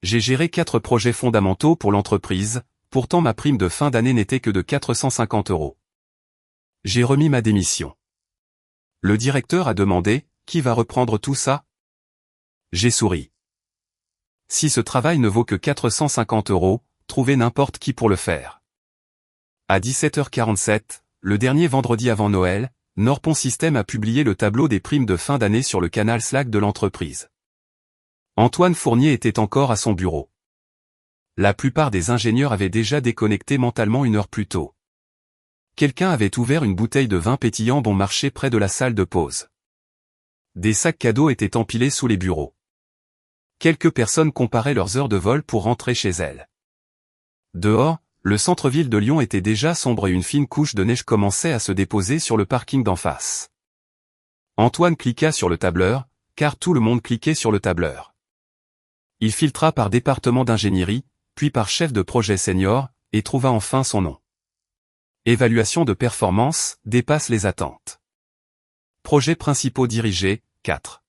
J'ai géré 4 projets fondamentaux pour l'entreprise, pourtant ma prime de fin d'année n'était que de 450 €. J'ai remis ma démission. Le directeur a demandé, qui va reprendre tout ça? J'ai souri. Si ce travail ne vaut que 450 €, trouvez n'importe qui pour le faire. À 17h47, le dernier vendredi avant Noël, Norpon System a publié le tableau des primes de fin d'année sur le canal Slack de l'entreprise. Antoine Fournier était encore à son bureau. La plupart des ingénieurs avaient déjà déconnecté mentalement 1 heure plus tôt. Quelqu'un avait ouvert une bouteille de vin pétillant bon marché près de la salle de pause. Des sacs cadeaux étaient empilés sous les bureaux. Quelques personnes comparaient leurs heures de vol pour rentrer chez elles. Dehors, le centre-ville de Lyon était déjà sombre et une fine couche de neige commençait à se déposer sur le parking d'en face. Antoine cliqua sur le tableur, car tout le monde cliquait sur le tableur. Il filtra par département d'ingénierie, puis par chef de projet senior, et trouva enfin son nom. Évaluation de performance, dépasse les attentes. Projets principaux dirigés, 4.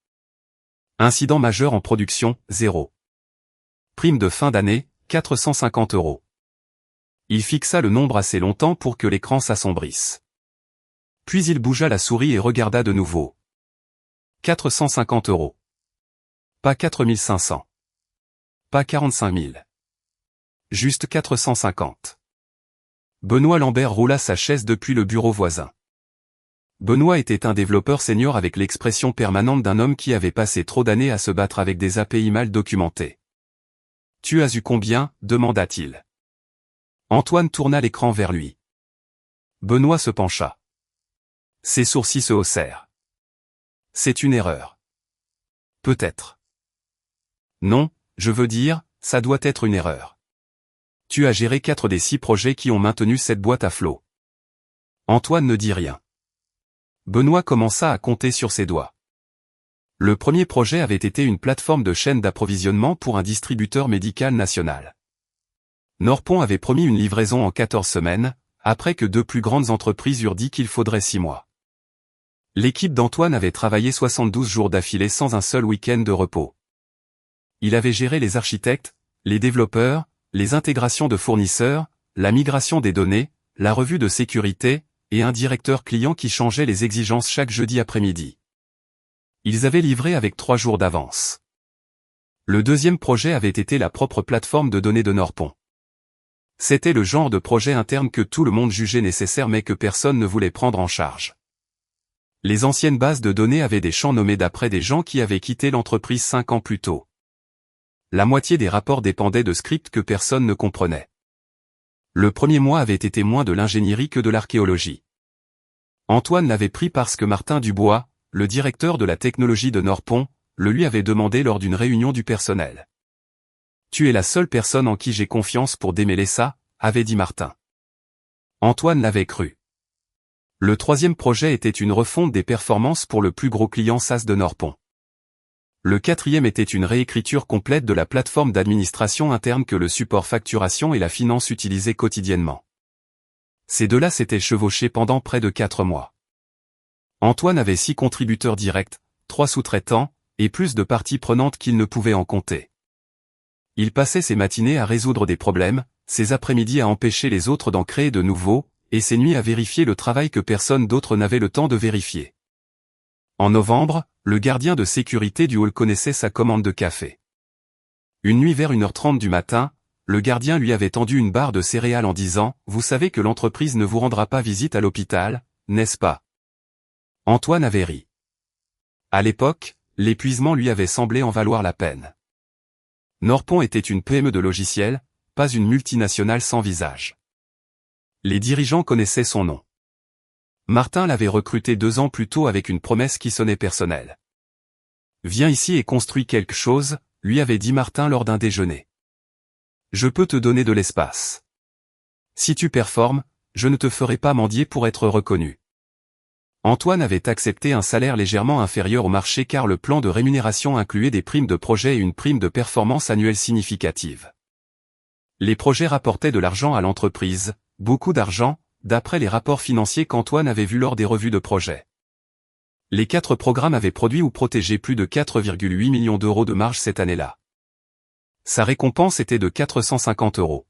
Incident majeur en production, 0. Prime de fin d'année, 450 €. Il fixa le nombre assez longtemps pour que l'écran s'assombrisse. Puis il bougea la souris et regarda de nouveau. 450 €. Pas 4500. Pas 45 000. Juste 450. Benoît Lambert roula sa chaise depuis le bureau voisin. Benoît était un développeur senior avec l'expression permanente d'un homme qui avait passé trop d'années à se battre avec des API mal documentés. « Tu as eu combien ?» demanda-t-il. Antoine tourna l'écran vers lui. Benoît se pencha. Ses sourcils se haussèrent. « C'est une erreur. »« Peut-être. »« Non, je veux dire, ça doit être une erreur. Tu as géré 4 des 6 projets qui ont maintenu cette boîte à flot. » Antoine ne dit rien. Benoît commença à compter sur ses doigts. Le premier projet avait été une plateforme de chaîne d'approvisionnement pour un distributeur médical national. Norpon avait promis une livraison en 14 semaines, après que 2 plus grandes entreprises eurent dit qu'il faudrait 6 mois. L'équipe d'Antoine avait travaillé 72 jours d'affilée sans un seul week-end de repos. Il avait géré les architectes, les développeurs, les intégrations de fournisseurs, la migration des données, la revue de sécurité, et un directeur client qui changeait les exigences chaque jeudi après-midi. Ils avaient livré avec 3 jours d'avance. Le deuxième projet avait été la propre plateforme de données de Norpon. C'était le genre de projet interne que tout le monde jugeait nécessaire mais que personne ne voulait prendre en charge. Les anciennes bases de données avaient des champs nommés d'après des gens qui avaient quitté l'entreprise 5 ans plus tôt. La moitié des rapports dépendaient de scripts que personne ne comprenait. Le premier mois avait été moins de l'ingénierie que de l'archéologie. Antoine l'avait pris parce que Martin Dubois, le directeur de la technologie de Norpon, le lui avait demandé lors d'une réunion du personnel. « Tu es la seule personne en qui j'ai confiance pour démêler ça », avait dit Martin. Antoine l'avait cru. Le troisième projet était une refonte des performances pour le plus gros client SaaS de Norpon. Le quatrième était une réécriture complète de la plateforme d'administration interne que le support facturation et la finance utilisaient quotidiennement. Ces deux-là s'étaient chevauchés pendant près de 4 mois. Antoine avait 6 contributeurs directs, 3 sous-traitants, et plus de parties prenantes qu'il ne pouvait en compter. Il passait ses matinées à résoudre des problèmes, ses après-midi à empêcher les autres d'en créer de nouveaux, et ses nuits à vérifier le travail que personne d'autre n'avait le temps de vérifier. En novembre, le gardien de sécurité du hall connaissait sa commande de café. Une nuit vers 1h30 du matin, le gardien lui avait tendu une barre de céréales en disant « Vous savez que l'entreprise ne vous rendra pas visite à l'hôpital, n'est-ce pas ?» Antoine avait ri. À l'époque, l'épuisement lui avait semblé en valoir la peine. Norpon était une PME de logiciels, pas une multinationale sans visage. Les dirigeants connaissaient son nom. Martin l'avait recruté 2 ans plus tôt avec une promesse qui sonnait personnelle. « Viens ici et construis quelque chose », lui avait dit Martin lors d'un déjeuner. « Je peux te donner de l'espace. Si tu performes, je ne te ferai pas mendier pour être reconnu. » Antoine avait accepté un salaire légèrement inférieur au marché car le plan de rémunération incluait des primes de projet et une prime de performance annuelle significative. Les projets rapportaient de l'argent à l'entreprise, beaucoup d'argent, d'après les rapports financiers qu'Antoine avait vus lors des revues de projet. Les 4 programmes avaient produit ou protégé plus de 4,8 millions d'euros de marge cette année-là. Sa récompense était de 450 €.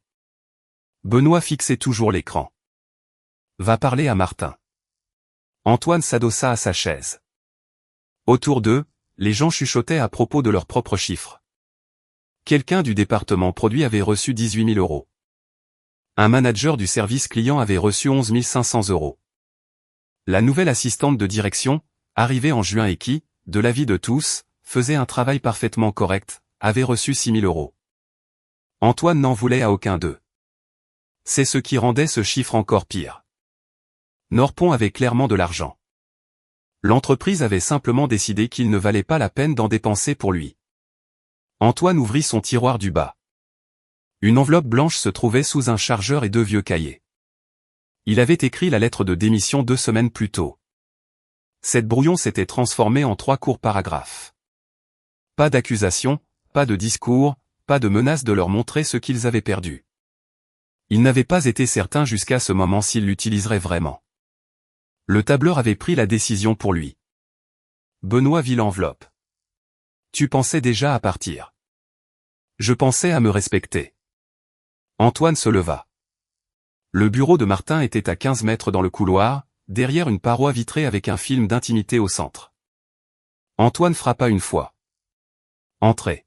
Benoît fixait toujours l'écran. Va parler à Martin. Antoine s'adossa à sa chaise. Autour d'eux, les gens chuchotaient à propos de leurs propres chiffres. Quelqu'un du département produit avait reçu 18 000 €. Un manager du service client avait reçu 11 500 €. La nouvelle assistante de direction, arrivée en juin et qui, de l'avis de tous, faisait un travail parfaitement correct, avait reçu 6 000 €. Antoine n'en voulait à aucun d'eux. C'est ce qui rendait ce chiffre encore pire. Norpon avait clairement de l'argent. L'entreprise avait simplement décidé qu'il ne valait pas la peine d'en dépenser pour lui. Antoine ouvrit son tiroir du bas. Une enveloppe blanche se trouvait sous un chargeur et 2 vieux cahiers. Il avait écrit la lettre de démission 2 semaines plus tôt. Cette brouillon s'était transformée en 3 courts paragraphes. Pas d'accusation, pas de discours, pas de menace de leur montrer ce qu'ils avaient perdu. Ils n'avaient pas été certains jusqu'à ce moment s'ils l'utiliseraient vraiment. Le tableur avait pris la décision pour lui. Benoît vit l'enveloppe. Tu pensais déjà à partir. Je pensais à me respecter. Antoine se leva. Le bureau de Martin était à 15 mètres dans le couloir, derrière une paroi vitrée avec un film d'intimité au centre. Antoine frappa une fois. Entrez.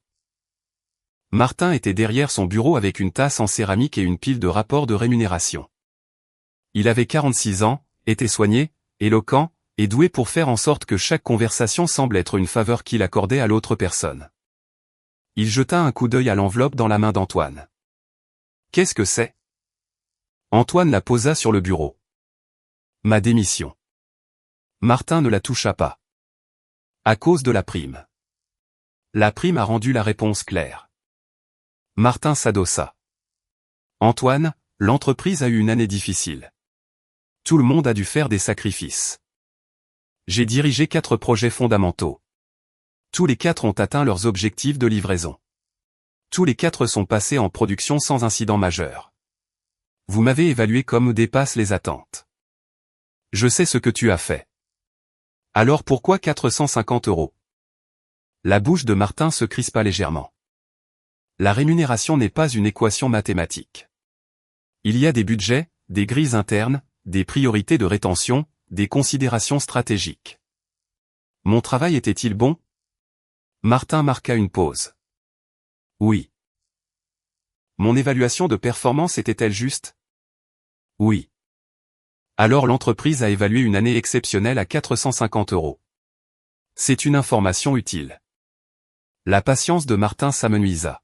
Martin était derrière son bureau avec une tasse en céramique et une pile de rapports de rémunération. Il avait 46 ans, était soigné, éloquent, et doué pour faire en sorte que chaque conversation semble être une faveur qu'il accordait à l'autre personne. Il jeta un coup d'œil à l'enveloppe dans la main d'Antoine. Qu'est-ce que c'est ? Antoine la posa sur le bureau. Ma démission. Martin ne la toucha pas. À cause de la prime. La prime a rendu la réponse claire. Martin s'adossa. Antoine, l'entreprise a eu une année difficile. Tout le monde a dû faire des sacrifices. J'ai dirigé 4 projets fondamentaux. Tous les 4 ont atteint leurs objectifs de livraison. Tous les 4 sont passés en production sans incident majeur. Vous m'avez évalué comme dépasse les attentes. Je sais ce que tu as fait. Alors pourquoi 450 €? La bouche de Martin se crispa légèrement. La rémunération n'est pas une équation mathématique. Il y a des budgets, des grilles internes, des priorités de rétention, des considérations stratégiques. Mon travail était-il bon? Martin marqua une pause. Oui. Mon évaluation de performance était-elle juste? Oui. Alors l'entreprise a évalué une année exceptionnelle à 450 €. C'est une information utile. La patience de Martin s'amenuisa.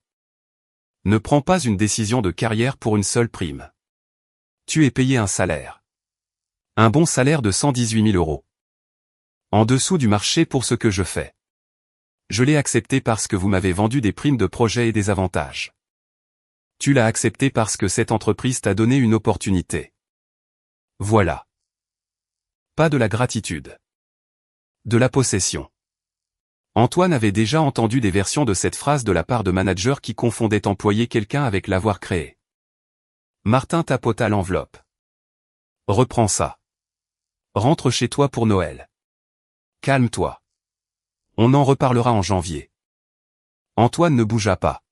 Ne prends pas une décision de carrière pour une seule prime. Tu es payé un salaire. Un bon salaire de 118 000 €. En dessous du marché pour ce que je fais. Je l'ai accepté parce que vous m'avez vendu des primes de projet et des avantages. Tu l'as accepté parce que cette entreprise t'a donné une opportunité. Voilà. Pas de la gratitude. De la possession. Antoine avait déjà entendu des versions de cette phrase de la part de managers qui confondaient employer quelqu'un avec l'avoir créé. Martin tapota l'enveloppe. Reprends ça. Rentre chez toi pour Noël. Calme-toi. On en reparlera en janvier. Antoine ne bougea pas.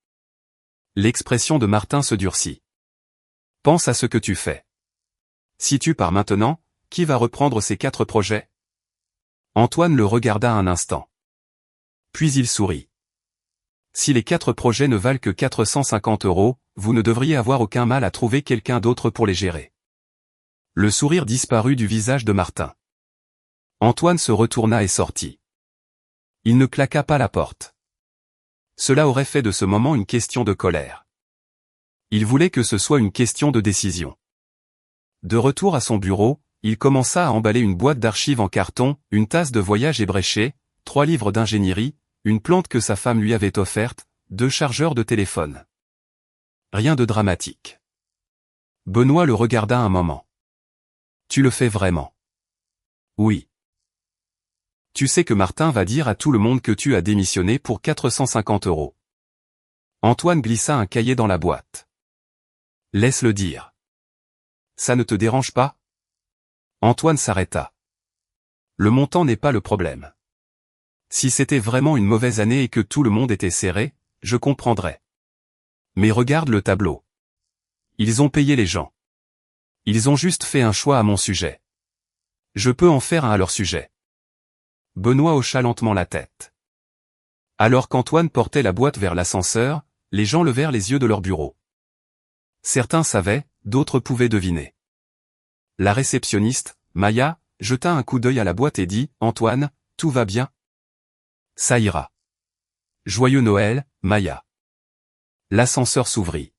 L'expression de Martin se durcit. Pense à ce que tu fais. Si tu pars maintenant, qui va reprendre ces 4 projets? Antoine le regarda un instant. Puis il sourit. Si les 4 projets ne valent que 450 €, vous ne devriez avoir aucun mal à trouver quelqu'un d'autre pour les gérer. Le sourire disparut du visage de Martin. Antoine se retourna et sortit. Il ne claqua pas la porte. Cela aurait fait de ce moment une question de colère. Il voulait que ce soit une question de décision. De retour à son bureau, il commença à emballer une boîte d'archives en carton, une tasse de voyage ébréchée, 3 livres d'ingénierie, une plante que sa femme lui avait offerte, 2 chargeurs de téléphone. Rien de dramatique. Benoît le regarda un moment. Tu le fais vraiment? Oui. Tu sais que Martin va dire à tout le monde que tu as démissionné pour 450 €. Antoine glissa un cahier dans la boîte. Laisse-le dire. Ça ne te dérange pas? Antoine s'arrêta. Le montant n'est pas le problème. Si c'était vraiment une mauvaise année et que tout le monde était serré, je comprendrais. Mais regarde le tableau. Ils ont payé les gens. Ils ont juste fait un choix à mon sujet. Je peux en faire un à leur sujet. Benoît hocha lentement la tête. Alors qu'Antoine portait la boîte vers l'ascenseur, les gens levèrent les yeux de leur bureau. Certains savaient, d'autres pouvaient deviner. La réceptionniste, Maya, jeta un coup d'œil à la boîte et dit « Antoine, tout va bien ? Ça ira. Joyeux Noël, Maya. » L'ascenseur s'ouvrit.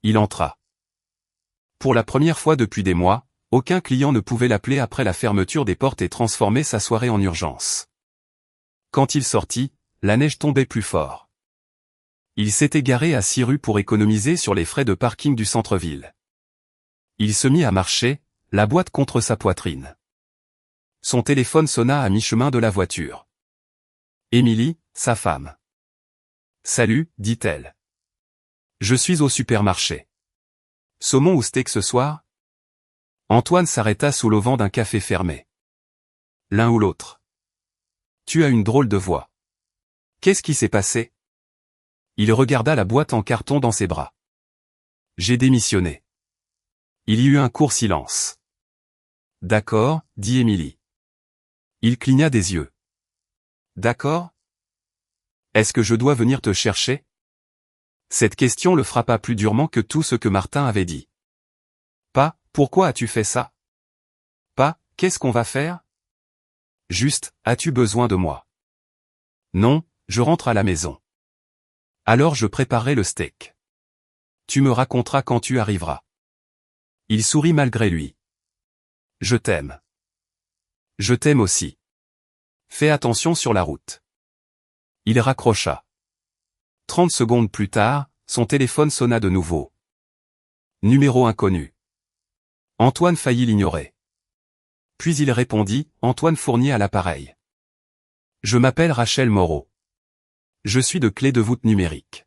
Il entra. Pour la première fois depuis des mois, aucun client ne pouvait l'appeler après la fermeture des portes et transformer sa soirée en urgence. Quand il sortit, la neige tombait plus fort. Il s'était garé à 6 rues pour économiser sur les frais de parking du centre-ville. Il se mit à marcher, la boîte contre sa poitrine. Son téléphone sonna à mi-chemin de la voiture. Émilie, sa femme. « Salut, dit-elle. Je suis au supermarché. Saumon ou steak ce soir ? » Antoine s'arrêta sous l'auvent d'un café fermé. L'un ou l'autre. Tu as une drôle de voix. Qu'est-ce qui s'est passé ? Il regarda la boîte en carton dans ses bras. J'ai démissionné. Il y eut un court silence. D'accord, dit Émilie. Il cligna des yeux. D'accord ? Est-ce que je dois venir te chercher ? Cette question le frappa plus durement que tout ce que Martin avait dit. Pas, pourquoi as-tu fait ça ? Pas, qu'est-ce qu'on va faire ? Juste, as-tu besoin de moi ? Non, je rentre à la maison. Alors je préparerai le steak. Tu me raconteras quand tu arriveras. Il sourit malgré lui. Je t'aime. Je t'aime aussi. Fais attention sur la route. Il raccrocha. 30 secondes plus tard, son téléphone sonna de nouveau. Numéro inconnu. Antoine faillit l'ignorer. Puis il répondit, Antoine Fournier à l'appareil. Je m'appelle Rachel Moreau. Je suis de Clé de voûte numérique.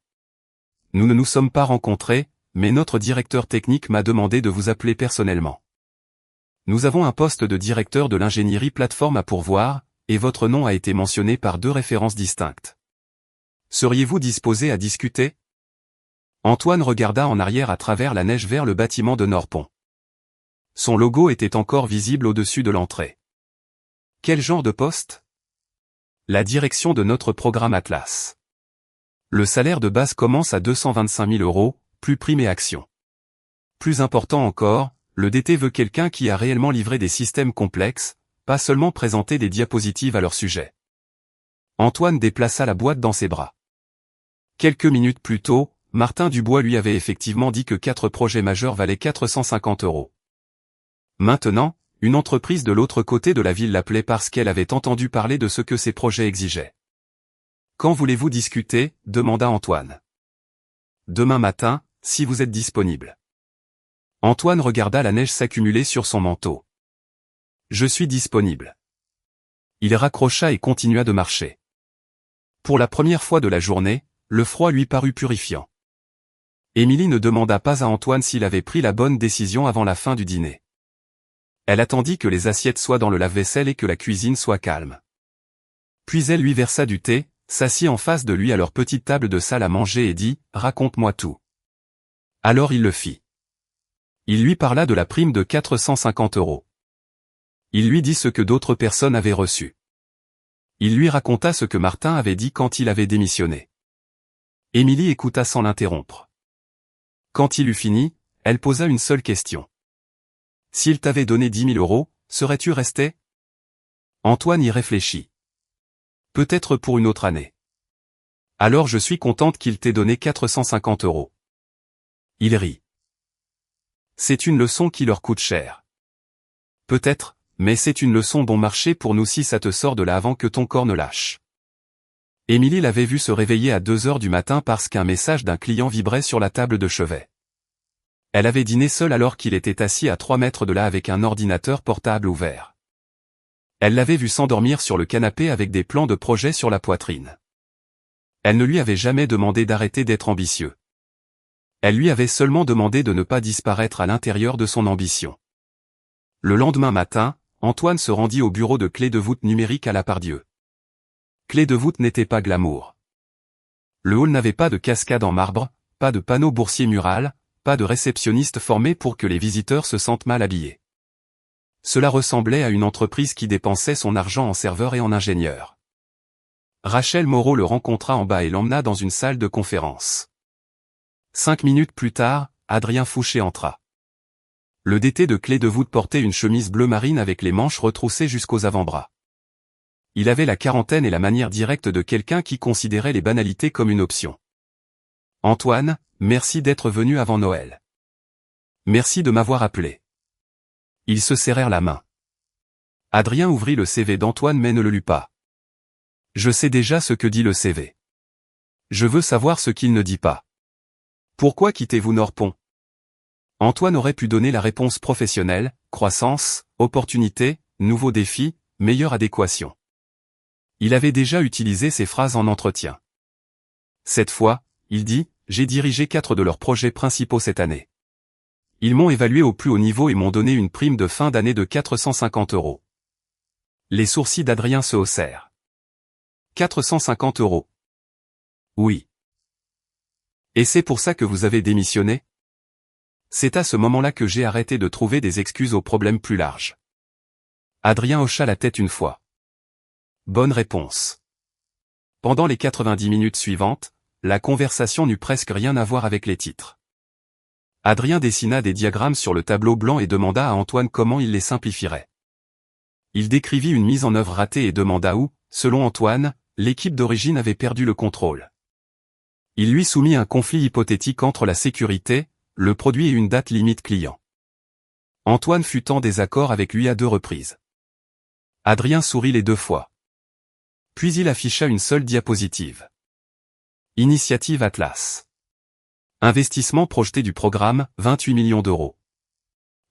Nous ne nous sommes pas rencontrés, mais notre directeur technique m'a demandé de vous appeler personnellement. Nous avons un poste de directeur de l'ingénierie plateforme à pourvoir, et votre nom a été mentionné par 2 références distinctes. Seriez-vous disposé à discuter ? Antoine regarda en arrière à travers la neige vers le bâtiment de Norpont. Son logo était encore visible au-dessus de l'entrée. Quel genre de poste ? La direction de notre programme Atlas. Le salaire de base commence à 225 000 €, plus prime et actions. Plus important encore, le DT veut quelqu'un qui a réellement livré des systèmes complexes, pas seulement présenter des diapositives à leur sujet. Antoine déplaça la boîte dans ses bras. Quelques minutes plus tôt, Martin Dubois lui avait effectivement dit que 4 projets majeurs valaient 450 €. Maintenant, une entreprise de l'autre côté de la ville l'appelait parce qu'elle avait entendu parler de ce que ces projets exigeaient. Quand voulez-vous discuter ? Demanda Antoine. Demain matin, si vous êtes disponible. Antoine regarda la neige s'accumuler sur son manteau. Je suis disponible. Il raccrocha et continua de marcher. Pour la première fois de la journée, le froid lui parut purifiant. Émilie ne demanda pas à Antoine s'il avait pris la bonne décision avant la fin du dîner. Elle attendit que les assiettes soient dans le lave-vaisselle et que la cuisine soit calme. Puis elle lui versa du thé, s'assit en face de lui à leur petite table de salle à manger et dit « Raconte-moi tout ». Alors il le fit. Il lui parla de la prime de 450 €. Il lui dit ce que d'autres personnes avaient reçu. Il lui raconta ce que Martin avait dit quand il avait démissionné. Émilie écouta sans l'interrompre. Quand il eut fini, elle posa une seule question. S'il t'avait donné 10 000 €, serais-tu resté ? Antoine y réfléchit. Peut-être pour une autre année. Alors je suis contente qu'il t'ait donné 450 €. Il rit. C'est une leçon qui leur coûte cher. Peut-être, mais c'est une leçon bon marché pour nous si ça te sort de là avant que ton corps ne lâche. Émilie l'avait vu se réveiller à 2 heures du matin parce qu'un message d'un client vibrait sur la table de chevet. Elle avait dîné seule alors qu'il était assis à 3 mètres de là avec un ordinateur portable ouvert. Elle l'avait vu s'endormir sur le canapé avec des plans de projet sur la poitrine. Elle ne lui avait jamais demandé d'arrêter d'être ambitieux. Elle lui avait seulement demandé de ne pas disparaître à l'intérieur de son ambition. Le lendemain matin, Antoine se rendit au bureau de Clé de voûte numérique à la Pardieu. Clé de voûte n'était pas glamour. Le hall n'avait pas de cascade en marbre, pas de panneaux boursiers mural, pas de réceptionniste formé pour que les visiteurs se sentent mal habillés. Cela ressemblait à une entreprise qui dépensait son argent en serveurs et en ingénieurs. Rachel Moreau le rencontra en bas et l'emmena dans une salle de conférence. 5 minutes plus tard, Adrien Fouché entra. Le DT de Clé de voûte portait une chemise bleu marine avec les manches retroussées jusqu'aux avant-bras. Il avait la quarantaine et la manière directe de quelqu'un qui considérait les banalités comme une option. « Antoine, merci d'être venu avant Noël. Merci de m'avoir appelé. » Ils se serrèrent la main. Adrien ouvrit le CV d'Antoine mais ne le lut pas. « Je sais déjà ce que dit le CV. Je veux savoir ce qu'il ne dit pas. Pourquoi quittez-vous Norpon ?» Antoine aurait pu donner la réponse professionnelle, croissance, opportunité, nouveaux défis, meilleure adéquation. Il avait déjà utilisé ces phrases en entretien. Cette fois, il dit, j'ai dirigé 4 de leurs projets principaux cette année. Ils m'ont évalué au plus haut niveau et m'ont donné une prime de fin d'année de 450 €. Les sourcils d'Adrien se haussèrent. 450 €. Oui. Et c'est pour ça que vous avez démissionné ? C'est à ce moment-là que j'ai arrêté de trouver des excuses aux problèmes plus larges. Adrien hocha la tête une fois. Bonne réponse. Pendant les 90 minutes suivantes, la conversation n'eut presque rien à voir avec les titres. Adrien dessina des diagrammes sur le tableau blanc et demanda à Antoine comment il les simplifierait. Il décrivit une mise en œuvre ratée et demanda où, selon Antoine, l'équipe d'origine avait perdu le contrôle. Il lui soumit un conflit hypothétique entre la sécurité, le produit et une date limite client. Antoine fut en désaccord avec lui à 2 reprises. Adrien sourit les 2 fois. Puis il afficha une seule diapositive. Initiative Atlas. Investissement projeté du programme, 28 millions €.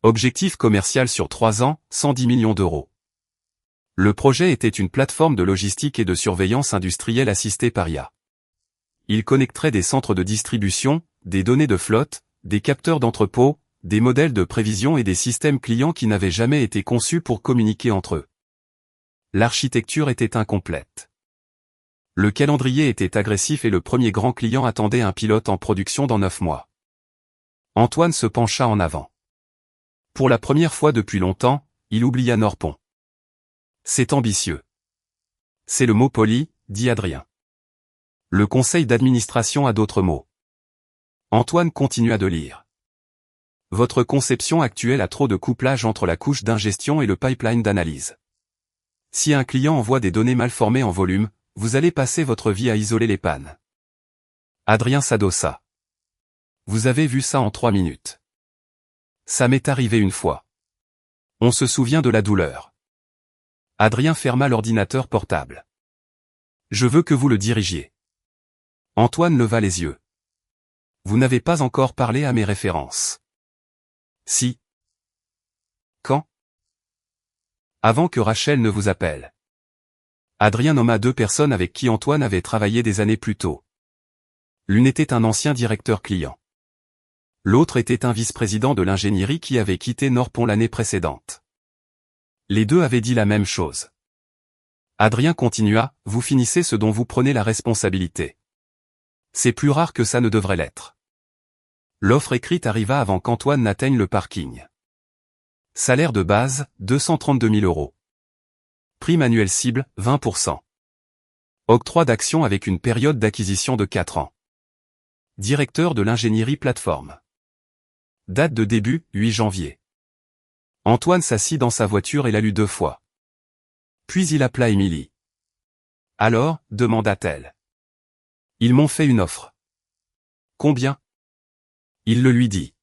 Objectif commercial sur 3 ans, 110 millions €. Le projet était une plateforme de logistique et de surveillance industrielle assistée par IA. Il connecterait des centres de distribution, des données de flotte, des capteurs d'entrepôt, des modèles de prévision et des systèmes clients qui n'avaient jamais été conçus pour communiquer entre eux. L'architecture était incomplète. Le calendrier était agressif et le premier grand client attendait un pilote en production dans 9 mois. Antoine se pencha en avant. Pour la première fois depuis longtemps, il oublia Norpon. C'est ambitieux. C'est le mot poli, dit Adrien. Le conseil d'administration a d'autres mots. Antoine continua de lire. Votre conception actuelle a trop de couplage entre la couche d'ingestion et le pipeline d'analyse. Si un client envoie des données mal formées en volume, vous allez passer votre vie à isoler les pannes. Adrien s'adossa. Vous avez vu ça en 3 minutes. Ça m'est arrivé une fois. On se souvient de la douleur. Adrien ferma l'ordinateur portable. Je veux que vous le dirigiez. Antoine leva les yeux. Vous n'avez pas encore parlé à mes références. Si. Quand ? Avant que Rachel ne vous appelle. Adrien nomma 2 personnes avec qui Antoine avait travaillé des années plus tôt. L'une était un ancien directeur client. L'autre était un vice-président de l'ingénierie qui avait quitté Norpon l'année précédente. Les 2 avaient dit la même chose. Adrien continua, vous finissez ce dont vous prenez la responsabilité. C'est plus rare que ça ne devrait l'être. L'offre écrite arriva avant qu'Antoine n'atteigne le parking. Salaire de base, 232 000 €. Prime annuelle cible, 20%. Octroi d'actions avec une période d'acquisition de 4 ans. Directeur de l'ingénierie plateforme. Date de début, 8 janvier. Antoine s'assit dans sa voiture et la lut 2 fois. Puis il appela Émilie. Alors, demanda-t-elle. Ils m'ont fait une offre. Combien ? Il le lui dit.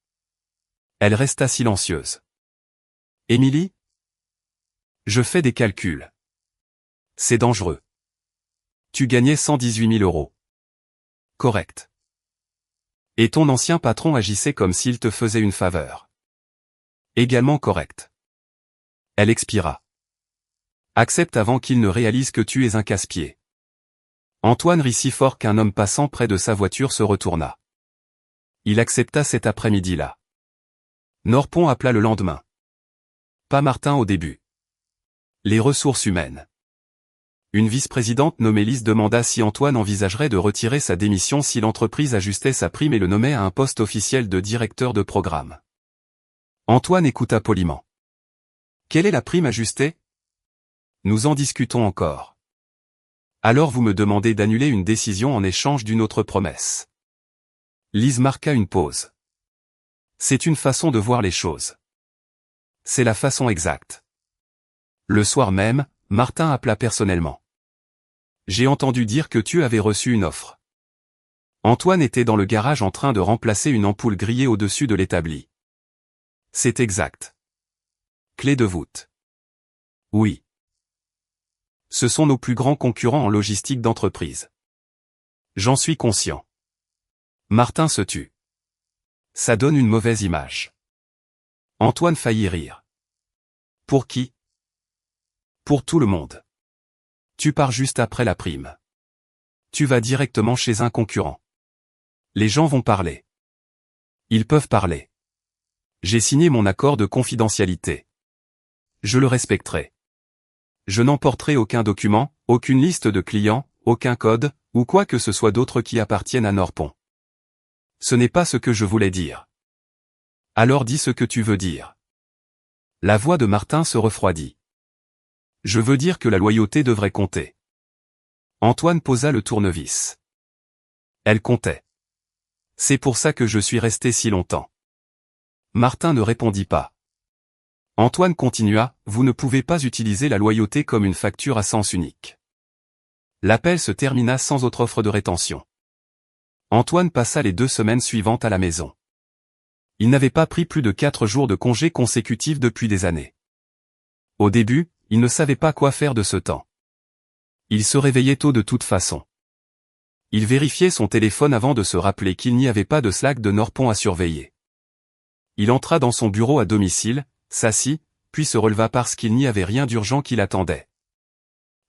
Elle resta silencieuse. Émilie ? Je fais des calculs. C'est dangereux. Tu gagnais 118 000 €. Correct. Et ton ancien patron agissait comme s'il te faisait une faveur. Également correct. Elle expira. Accepte avant qu'il ne réalise que tu es un casse-pied. Antoine rit si fort qu'un homme passant près de sa voiture se retourna. Il accepta cet après-midi-là. Norpon appela le lendemain. Pas Martin au début. Les ressources humaines. Une vice-présidente nommée Lise demanda si Antoine envisagerait de retirer sa démission si l'entreprise ajustait sa prime et le nommait à un poste officiel de directeur de programme. Antoine écouta poliment. Quelle est la prime ajustée? Nous en discutons encore. Alors vous me demandez d'annuler une décision en échange d'une autre promesse. Lise marqua une pause. C'est une façon de voir les choses. C'est la façon exacte. Le soir même, Martin appela personnellement. J'ai entendu dire que tu avais reçu une offre. Antoine était dans le garage en train de remplacer une ampoule grillée au-dessus de l'établi. C'est exact. Clé de voûte. Oui. Ce sont nos plus grands concurrents en logistique d'entreprise. J'en suis conscient. Martin se tut. Ça donne une mauvaise image. Antoine faillit rire. Pour qui? Pour tout le monde. Tu pars juste après la prime. Tu vas directement chez un concurrent. Les gens vont parler. Ils peuvent parler. J'ai signé mon accord de confidentialité. Je le respecterai. Je n'emporterai aucun document, aucune liste de clients, aucun code, ou quoi que ce soit d'autre qui appartienne à Norpon. Ce n'est pas ce que je voulais dire. Alors dis ce que tu veux dire. La voix de Martin se refroidit. Je veux dire que la loyauté devrait compter. Antoine posa le tournevis. Elle comptait. C'est pour ça que je suis resté si longtemps. Martin ne répondit pas. Antoine continua, vous ne pouvez pas utiliser la loyauté comme une facture à sens unique. L'appel se termina sans autre offre de rétention. Antoine passa les 2 semaines suivantes à la maison. Il n'avait pas pris plus de 4 jours de congé consécutifs depuis des années. Au début, il ne savait pas quoi faire de ce temps. Il se réveillait tôt de toute façon. Il vérifiait son téléphone avant de se rappeler qu'il n'y avait pas de Slack de Norpon à surveiller. Il entra dans son bureau à domicile, s'assit, puis se releva parce qu'il n'y avait rien d'urgent qui l'attendait.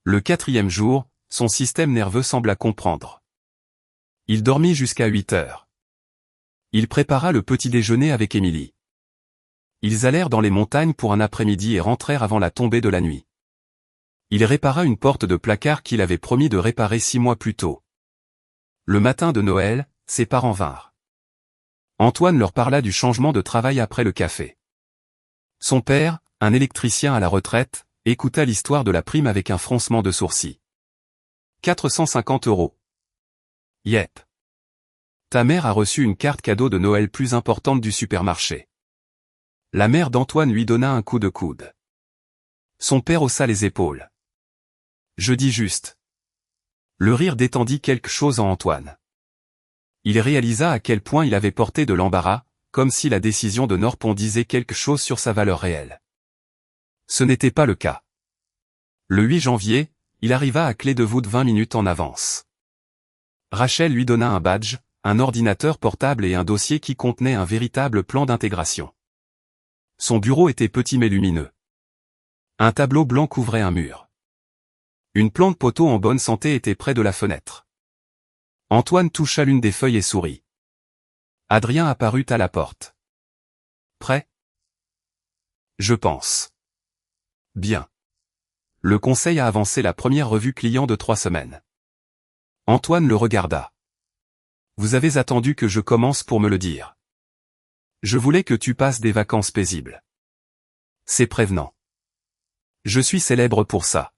Le 4e jour, son système nerveux sembla comprendre. Il dormit jusqu'à 8 heures. Il prépara le petit déjeuner avec Émilie. Ils allèrent dans les montagnes pour un après-midi et rentrèrent avant la tombée de la nuit. Il répara une porte de placard qu'il avait promis de réparer 6 mois plus tôt. Le matin de Noël, ses parents vinrent. Antoine leur parla du changement de travail après le café. Son père, un électricien à la retraite, écouta l'histoire de la prime avec un froncement de sourcils. 450 €. Yep. Ta mère a reçu une carte cadeau de Noël plus importante du supermarché. La mère d'Antoine lui donna un coup de coude. Son père haussa les épaules. Je dis juste. Le rire détendit quelque chose en Antoine. Il réalisa à quel point il avait porté de l'embarras, comme si la décision de Norpon disait quelque chose sur sa valeur réelle. Ce n'était pas le cas. Le 8 janvier, il arriva à clé de voûte 20 minutes en avance. Rachel lui donna un badge, un ordinateur portable et un dossier qui contenait un véritable plan d'intégration. Son bureau était petit mais lumineux. Un tableau blanc couvrait un mur. Une plante poteau en bonne santé était près de la fenêtre. Antoine toucha l'une des feuilles et sourit. Adrien apparut à la porte. Prêt? Je pense. Bien. Le conseil a avancé la première revue client de 3 semaines. Antoine le regarda. Vous avez attendu que je commence pour me le dire. Je voulais que tu passes des vacances paisibles. C'est prévenant. Je suis célèbre pour ça.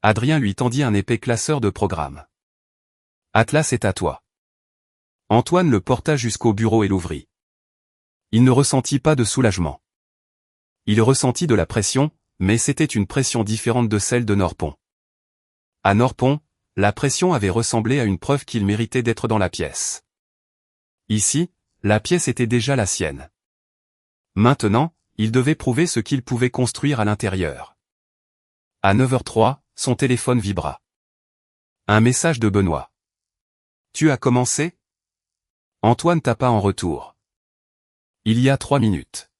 Adrien lui tendit un épais classeur de programme. Atlas est à toi. Antoine le porta jusqu'au bureau et l'ouvrit. Il ne ressentit pas de soulagement. Il ressentit de la pression, mais c'était une pression différente de celle de Norpon. À Norpon, la pression avait ressemblé à une preuve qu'il méritait d'être dans la pièce. Ici, la pièce était déjà la sienne. Maintenant, il devait prouver ce qu'il pouvait construire à l'intérieur. À 9h03, son téléphone vibra. Un message de Benoît. Tu as commencé? Antoine tapa en retour. Il y a 3 minutes.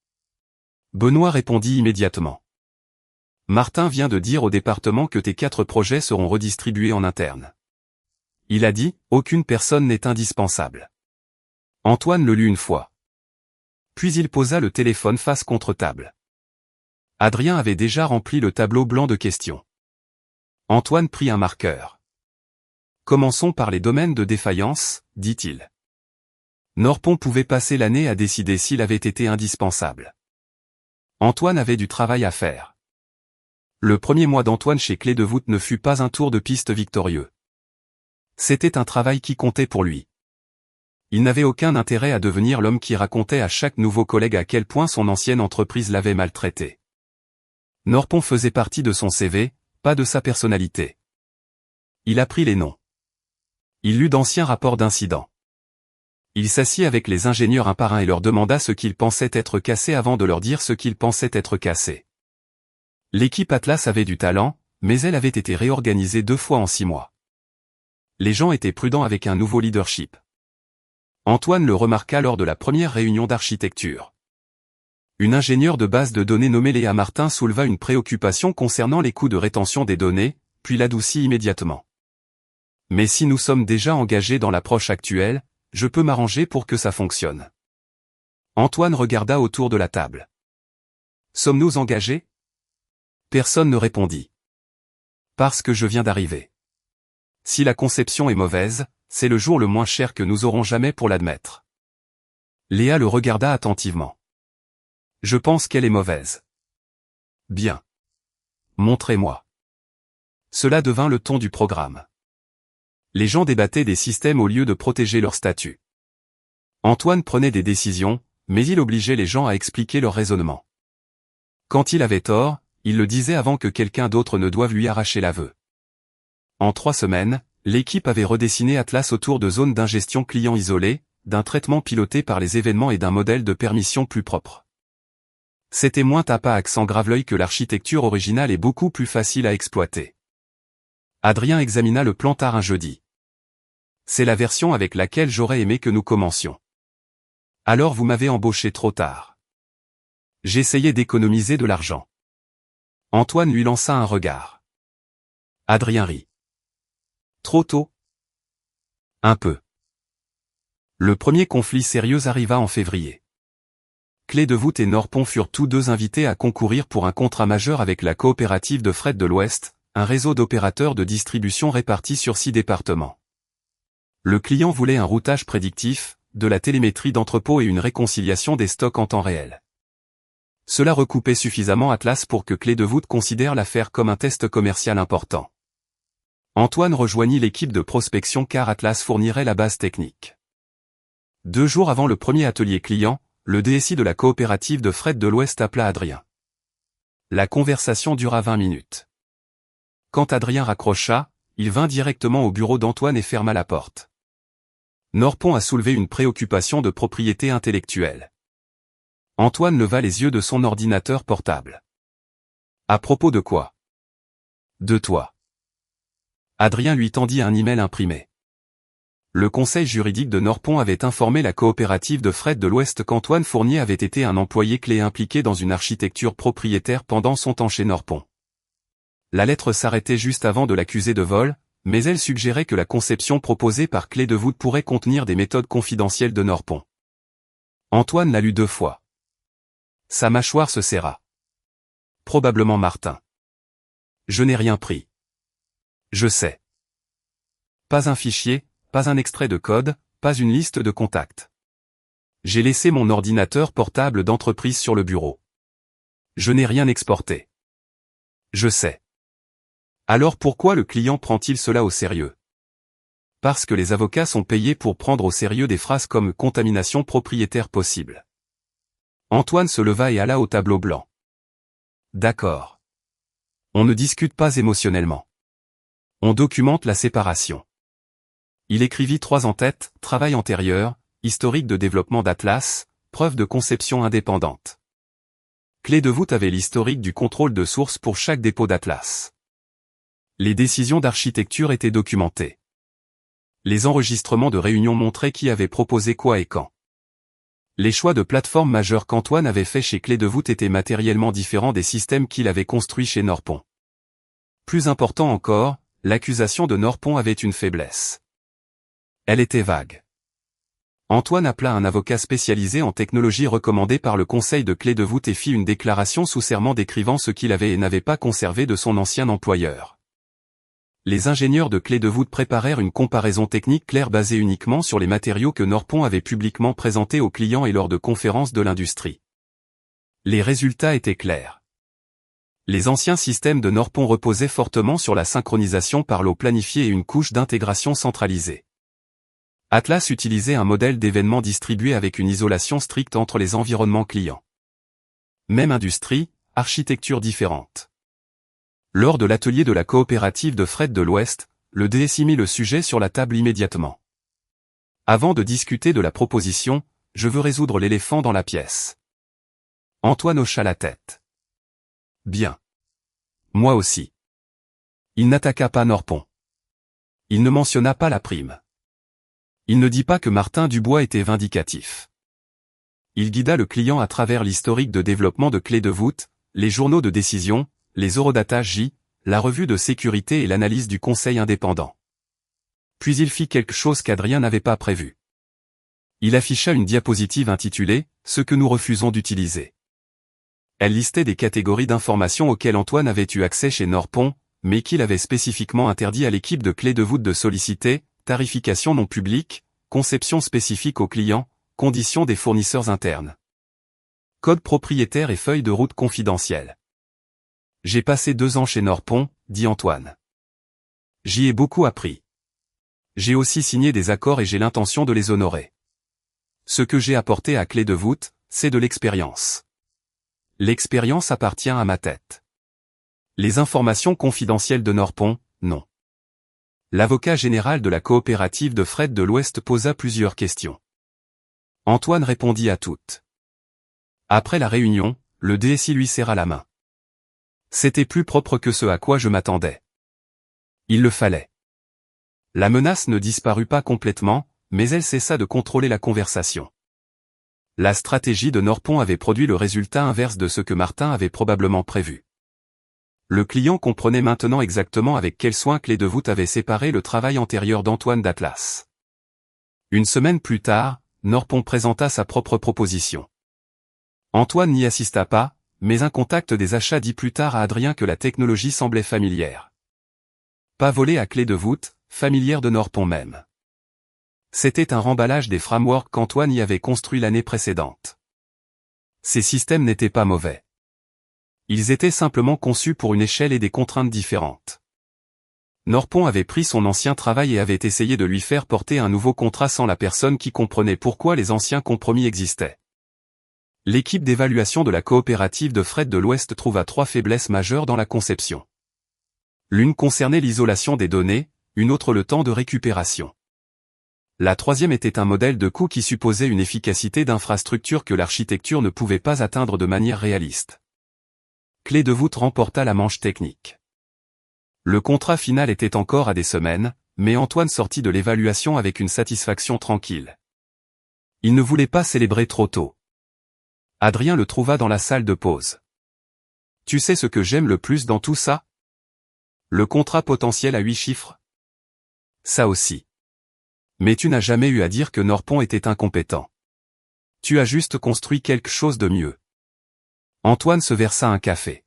Benoît répondit immédiatement. Martin vient de dire au département que tes 4 projets seront redistribués en interne. Il a dit, aucune personne n'est indispensable. Antoine le lut une fois. Puis il posa le téléphone face contre table. Adrien avait déjà rempli le tableau blanc de questions. Antoine prit un marqueur. Commençons par les domaines de défaillance, dit-il. Norpon pouvait passer l'année à décider s'il avait été indispensable. Antoine avait du travail à faire. Le premier mois d'Antoine chez Clé de voûte ne fut pas un tour de piste victorieux. C'était un travail qui comptait pour lui. Il n'avait aucun intérêt à devenir l'homme qui racontait à chaque nouveau collègue à quel point son ancienne entreprise l'avait maltraité. Norpon faisait partie de son CV, pas de sa personnalité. Il apprit les noms. Il lut d'anciens rapports d'incidents. Il s'assit avec les ingénieurs un par un et leur demanda ce qu'ils pensaient être cassé avant de leur dire ce qu'ils pensaient être cassé. L'équipe Atlas avait du talent, mais elle avait été réorganisée 2 fois en 6 mois. Les gens étaient prudents avec un nouveau leadership. Antoine le remarqua lors de la première réunion d'architecture. Une ingénieure de base de données nommée Léa Martin souleva une préoccupation concernant les coûts de rétention des données, puis l'adoucit immédiatement. Mais si nous sommes déjà engagés dans l'approche actuelle, je peux m'arranger pour que ça fonctionne. Antoine regarda autour de la table. Sommes-nous engagés? Personne ne répondit. Parce que je viens d'arriver. Si la conception est mauvaise, c'est le jour le moins cher que nous aurons jamais pour l'admettre. Léa le regarda attentivement. Je pense qu'elle est mauvaise. Bien. Montrez-moi. Cela devint le ton du programme. Les gens débattaient des systèmes au lieu de protéger leur statut. Antoine prenait des décisions, mais il obligeait les gens à expliquer leur raisonnement. Quand il avait tort, il le disait avant que quelqu'un d'autre ne doive lui arracher l'aveu. En 3 semaines, l'équipe avait redessiné Atlas autour de zones d'ingestion client isolées, d'un traitement piloté par les événements et d'un modèle de permission plus propre. C'était moins tape à accent grave-l'œil que l'architecture originale et beaucoup plus facile à exploiter. Adrien examina le plan tard un jeudi. C'est la version avec laquelle j'aurais aimé que nous commencions. Alors vous m'avez embauché trop tard. J'essayais d'économiser de l'argent. Antoine lui lança un regard. Adrien rit. Trop tôt? Un peu. Le premier conflit sérieux arriva en février. Clé de voûte et Norpon furent tous deux invités à concourir pour un contrat majeur avec la coopérative de fret de l'Ouest, un réseau d'opérateurs de distribution répartis sur 6 départements. Le client voulait un routage prédictif, de la télémétrie d'entrepôt et une réconciliation des stocks en temps réel. Cela recoupait suffisamment Atlas pour que Clé de voûte considère l'affaire comme un test commercial important. Antoine rejoignit l'équipe de prospection car Atlas fournirait la base technique. 2 jours avant le premier atelier client, le DSI de la coopérative de fret de l'Ouest appela Adrien. La conversation dura 20 minutes. Quand Adrien raccrocha, il vint directement au bureau d'Antoine et ferma la porte. Norpon a soulevé une préoccupation de propriété intellectuelle. Antoine leva les yeux de son ordinateur portable. À propos de quoi? De toi. Adrien lui tendit un email imprimé. Le conseil juridique de Norpon avait informé la coopérative de fret de l'Ouest qu'Antoine Fournier avait été un employé clé impliqué dans une architecture propriétaire pendant son temps chez Norpon. La lettre s'arrêtait juste avant de l'accuser de vol, mais elle suggérait que la conception proposée par Clé de voûte pourrait contenir des méthodes confidentielles de Norpon. Antoine l'a lu 2 fois. Sa mâchoire se serra. Probablement Martin. Je n'ai rien pris. Je sais. Pas un fichier, pas un extrait de code, pas une liste de contacts. J'ai laissé mon ordinateur portable d'entreprise sur le bureau. Je n'ai rien exporté. Je sais. Alors pourquoi le client prend-il cela au sérieux? Parce que les avocats sont payés pour prendre au sérieux des phrases comme contamination propriétaire possible. Antoine se leva et alla au tableau blanc. D'accord. On ne discute pas émotionnellement. On documente la séparation. Il écrivit 3 en-têtes, travail antérieur, historique de développement d'Atlas, preuve de conception indépendante. Clé de voûte avait l'historique du contrôle de source pour chaque dépôt d'Atlas. Les décisions d'architecture étaient documentées. Les enregistrements de réunions montraient qui avait proposé quoi et quand. Les choix de plateforme majeures qu'Antoine avait fait chez Clé de voûte étaient matériellement différents des systèmes qu'il avait construits chez Norpon. Plus important encore, l'accusation de Norpon avait une faiblesse. Elle était vague. Antoine appela un avocat spécialisé en technologie recommandé par le conseil de Clé de voûte et fit une déclaration sous serment décrivant ce qu'il avait et n'avait pas conservé de son ancien employeur. Les ingénieurs de Clé de voûte préparèrent une comparaison technique claire basée uniquement sur les matériaux que Norpon avait publiquement présentés aux clients et lors de conférences de l'industrie. Les résultats étaient clairs. Les anciens systèmes de Norpon reposaient fortement sur la synchronisation par lot planifié et une couche d'intégration centralisée. Atlas utilisait un modèle d'événements distribué avec une isolation stricte entre les environnements clients. Même industrie, architecture différente. Lors de l'atelier de la coopérative de fret de l'Ouest, le DSI mit le sujet sur la table immédiatement. Avant de discuter de la proposition, je veux résoudre l'éléphant dans la pièce. Antoine hocha la tête. Bien. Moi aussi. Il n'attaqua pas Norpon. Il ne mentionna pas la prime. Il ne dit pas que Martin Dubois était vindicatif. Il guida le client à travers l'historique de développement de Clé de voûte, les journaux de décision, les Eurodata J, la revue de sécurité et l'analyse du conseil indépendant. Puis il fit quelque chose qu'Adrien n'avait pas prévu. Il afficha une diapositive intitulée « Ce que nous refusons d'utiliser ». Elle listait des catégories d'informations auxquelles Antoine avait eu accès chez Norpon, mais qu'il avait spécifiquement interdit à l'équipe de Clé de voûte de solliciter, tarification non publique, conception spécifique aux clients, conditions des fournisseurs internes. Code propriétaire et feuille de route confidentielle. J'ai passé 2 ans chez Norpon, dit Antoine. J'y ai beaucoup appris. J'ai aussi signé des accords et j'ai l'intention de les honorer. Ce que j'ai apporté à Clé de voûte, c'est de l'expérience. L'expérience appartient à ma tête. Les informations confidentielles de Norpon, non. L'avocat général de la coopérative de fret de l'Ouest posa plusieurs questions. Antoine répondit à toutes. Après la réunion, le DSI lui serra la main. C'était plus propre que ce à quoi je m'attendais. Il le fallait. La menace ne disparut pas complètement, mais elle cessa de contrôler la conversation. La stratégie de Norpon avait produit le résultat inverse de ce que Martin avait probablement prévu. Le client comprenait maintenant exactement avec quel soin Clé de voûte avait séparé le travail antérieur d'Antoine d'Atlas. Une semaine plus tard, Norpon présenta sa propre proposition. Antoine n'y assista pas, mais un contact des achats dit plus tard à Adrien que la technologie semblait familière. Pas volée à Clé de voûte, familière de Norpon même. C'était un remballage des frameworks qu'Antoine y avait construit l'année précédente. Ces systèmes n'étaient pas mauvais. Ils étaient simplement conçus pour une échelle et des contraintes différentes. Norpon avait pris son ancien travail et avait essayé de lui faire porter un nouveau contrat sans la personne qui comprenait pourquoi les anciens compromis existaient. L'équipe d'évaluation de la coopérative de fret de l'Ouest trouva 3 faiblesses majeures dans la conception. L'une concernait l'isolation des données, une autre le temps de récupération. La troisième était un modèle de coût qui supposait une efficacité d'infrastructure que l'architecture ne pouvait pas atteindre de manière réaliste. Clé de voûte remporta la manche technique. Le contrat final était encore à des semaines, mais Antoine sortit de l'évaluation avec une satisfaction tranquille. Il ne voulait pas célébrer trop tôt. Adrien le trouva dans la salle de pause. « Tu sais ce que j'aime le plus dans tout ça ? Le contrat potentiel à 8 chiffres. Ça aussi. Mais tu n'as jamais eu à dire que Norpon était incompétent. Tu as juste construit quelque chose de mieux. » Antoine se versa un café.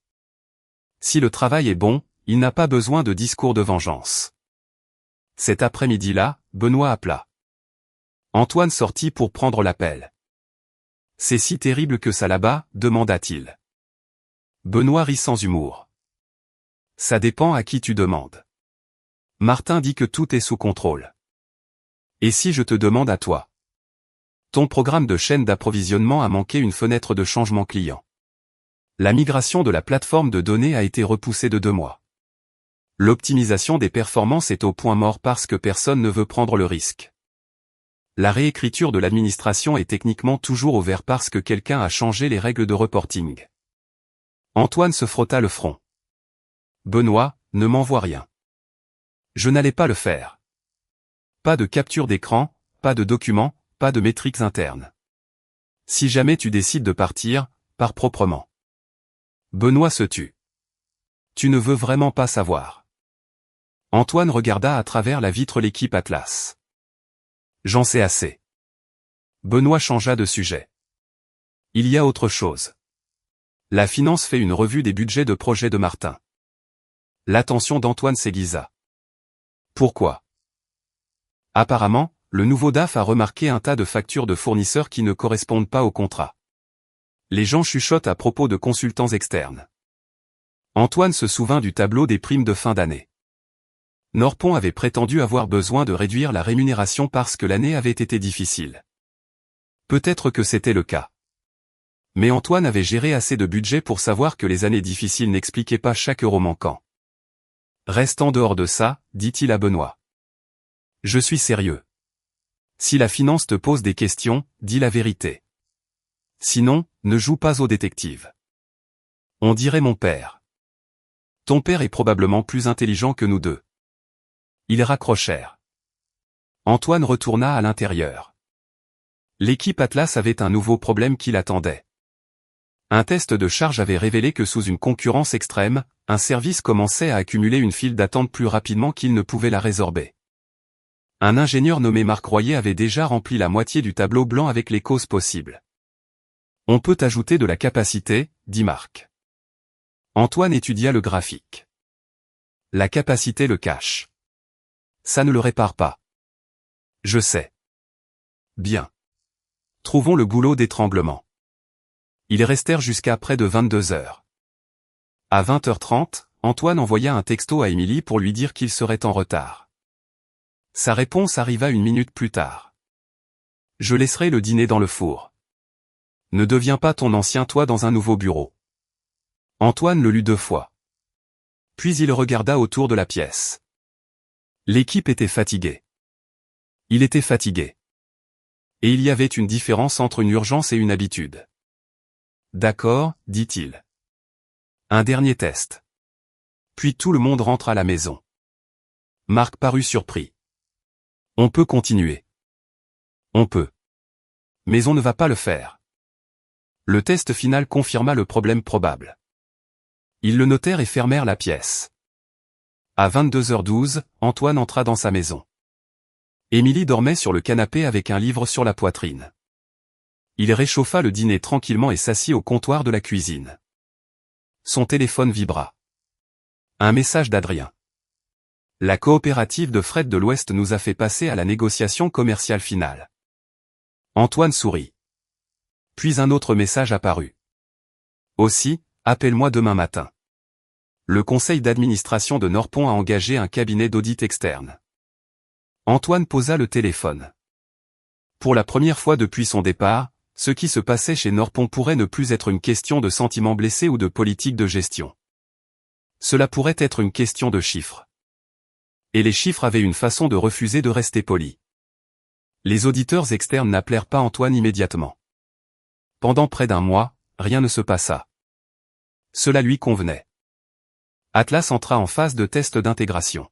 Si le travail est bon, il n'a pas besoin de discours de vengeance. Cet après-midi-là, Benoît appela. Antoine sortit pour prendre l'appel. « C'est si terrible que ça là-bas ?» demanda-t-il. Benoît rit sans humour. « Ça dépend à qui tu demandes. Martin dit que tout est sous contrôle. Et si je te demande à toi? Ton programme de chaîne d'approvisionnement a manqué une fenêtre de changement client. La migration de la plateforme de données a été repoussée de 2 mois. L'optimisation des performances est au point mort parce que personne ne veut prendre le risque. La réécriture de l'administration est techniquement toujours au vert parce que quelqu'un a changé les règles de reporting. » Antoine se frotta le front. « Benoît, ne m'envoie rien. Je n'allais pas le faire. Pas de capture d'écran, pas de documents, pas de métriques internes. Si jamais tu décides de partir, pars proprement. » Benoît se tut. « Tu ne veux vraiment pas savoir. » Antoine regarda à travers la vitre l'équipe Atlas. « J'en sais assez. » Benoît changea de sujet. « Il y a autre chose. La finance fait une revue des budgets de projet de Martin. » L'attention d'Antoine s'aiguisa. Pourquoi? Apparemment, le nouveau DAF a remarqué un tas de factures de fournisseurs qui ne correspondent pas au contrat. Les gens chuchotent à propos de consultants externes. Antoine se souvint du tableau des primes de fin d'année. Norpon avait prétendu avoir besoin de réduire la rémunération parce que l'année avait été difficile. Peut-être que c'était le cas. Mais Antoine avait géré assez de budget pour savoir que les années difficiles n'expliquaient pas chaque euro manquant. Reste en dehors de ça, dit-il à Benoît. Je suis sérieux. Si la finance te pose des questions, dis la vérité. Sinon, ne joue pas au détective. On dirait mon père. Ton père est probablement plus intelligent que nous deux. Ils raccrochèrent. Antoine retourna à l'intérieur. L'équipe Atlas avait un nouveau problème qui l'attendait. Un test de charge avait révélé que sous une concurrence extrême, un service commençait à accumuler une file d'attente plus rapidement qu'il ne pouvait la résorber. Un ingénieur nommé Marc Royer avait déjà rempli la moitié du tableau blanc avec les causes possibles. On peut ajouter de la capacité, dit Marc. Antoine étudia le graphique. La capacité le cache. Ça ne le répare pas. Je sais. Bien. Trouvons le goulot d'étranglement. Ils restèrent jusqu'à près de 22 heures. À 20h30, Antoine envoya un texto à Émilie pour lui dire qu'il serait en retard. Sa réponse arriva 1 minute plus tard. Je laisserai le dîner dans le four. Ne deviens pas ton ancien toi dans un nouveau bureau. Antoine le lut 2 fois. Puis il regarda autour de la pièce. L'équipe était fatiguée. Il était fatigué. Et il y avait une différence entre une urgence et une habitude. D'accord, dit-il. Un dernier test. Puis tout le monde rentre à la maison. Marc parut surpris. On peut continuer. On peut. Mais on ne va pas le faire. Le test final confirma le problème probable. Ils le notèrent et fermèrent la pièce. À 22h12, Antoine entra dans sa maison. Émilie dormait sur le canapé avec un livre sur la poitrine. Il réchauffa le dîner tranquillement et s'assit au comptoir de la cuisine. Son téléphone vibra. Un message d'Adrien. La coopérative de fret de l'Ouest nous a fait passer à la négociation commerciale finale. Antoine sourit. Puis un autre message apparut. Aussi, appelle-moi demain matin. Le conseil d'administration de Norpon a engagé un cabinet d'audit externe. Antoine posa le téléphone. Pour la première fois depuis son départ, ce qui se passait chez Norpon pourrait ne plus être une question de sentiments blessés ou de politique de gestion. Cela pourrait être une question de chiffres. Et les chiffres avaient une façon de refuser de rester polis. Les auditeurs externes n'appelèrent pas Antoine immédiatement. Pendant près d'1 mois, rien ne se passa. Cela lui convenait. Atlas entra en phase de test d'intégration.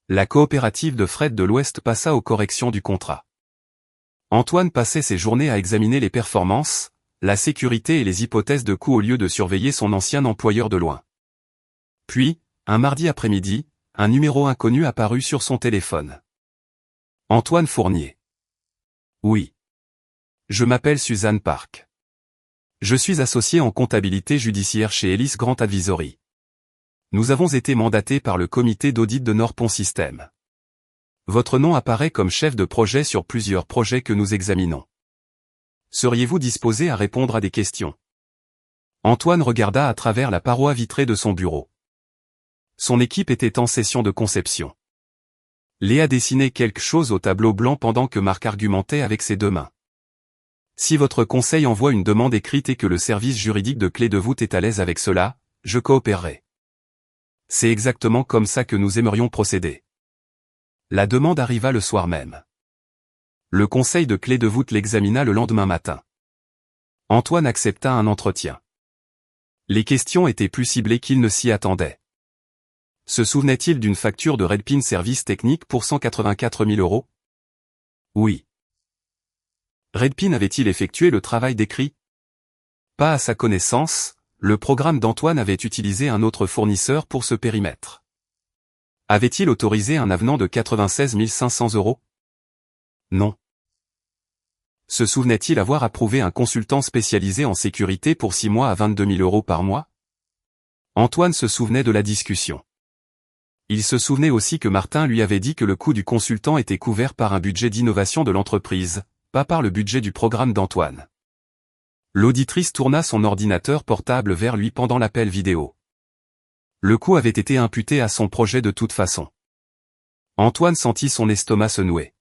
La coopérative de fret de l'Ouest passa aux corrections du contrat. Antoine passait ses journées à examiner les performances, la sécurité et les hypothèses de coût au lieu de surveiller son ancien employeur de loin. Puis, un mardi après-midi, un numéro inconnu apparut sur son téléphone. Antoine Fournier. Oui. Je m'appelle Suzanne Park. Je suis associé en comptabilité judiciaire chez Ellis Grant Advisory. Nous avons été mandatés par le comité d'audit de Norpon System. Votre nom apparaît comme chef de projet sur plusieurs projets que nous examinons. Seriez-vous disposé à répondre à des questions? Antoine regarda à travers la paroi vitrée de son bureau. Son équipe était en session de conception. Léa dessinait quelque chose au tableau blanc pendant que Marc argumentait avec ses 2 mains. Si votre conseil envoie une demande écrite et que le service juridique de Clé de voûte est à l'aise avec cela, je coopérerai. C'est exactement comme ça que nous aimerions procéder. La demande arriva le soir même. Le conseil de Clé de voûte l'examina le lendemain matin. Antoine accepta un entretien. Les questions étaient plus ciblées qu'il ne s'y attendait. Se souvenait-il d'une facture de Redpin Service Technique pour 184 000 €? Oui. Redpin avait-il effectué le travail décrit? Pas à sa connaissance, le programme d'Antoine avait utilisé un autre fournisseur pour ce périmètre. Avait-il autorisé un avenant de 96 500 €? Non. Se souvenait-il avoir approuvé un consultant spécialisé en sécurité pour 6 mois à 22 000 € par mois? Antoine se souvenait de la discussion. Il se souvenait aussi que Martin lui avait dit que le coût du consultant était couvert par un budget d'innovation de l'entreprise, pas par le budget du programme d'Antoine. L'auditrice tourna son ordinateur portable vers lui pendant l'appel vidéo. Le coût avait été imputé à son projet de toute façon. Antoine sentit son estomac se nouer.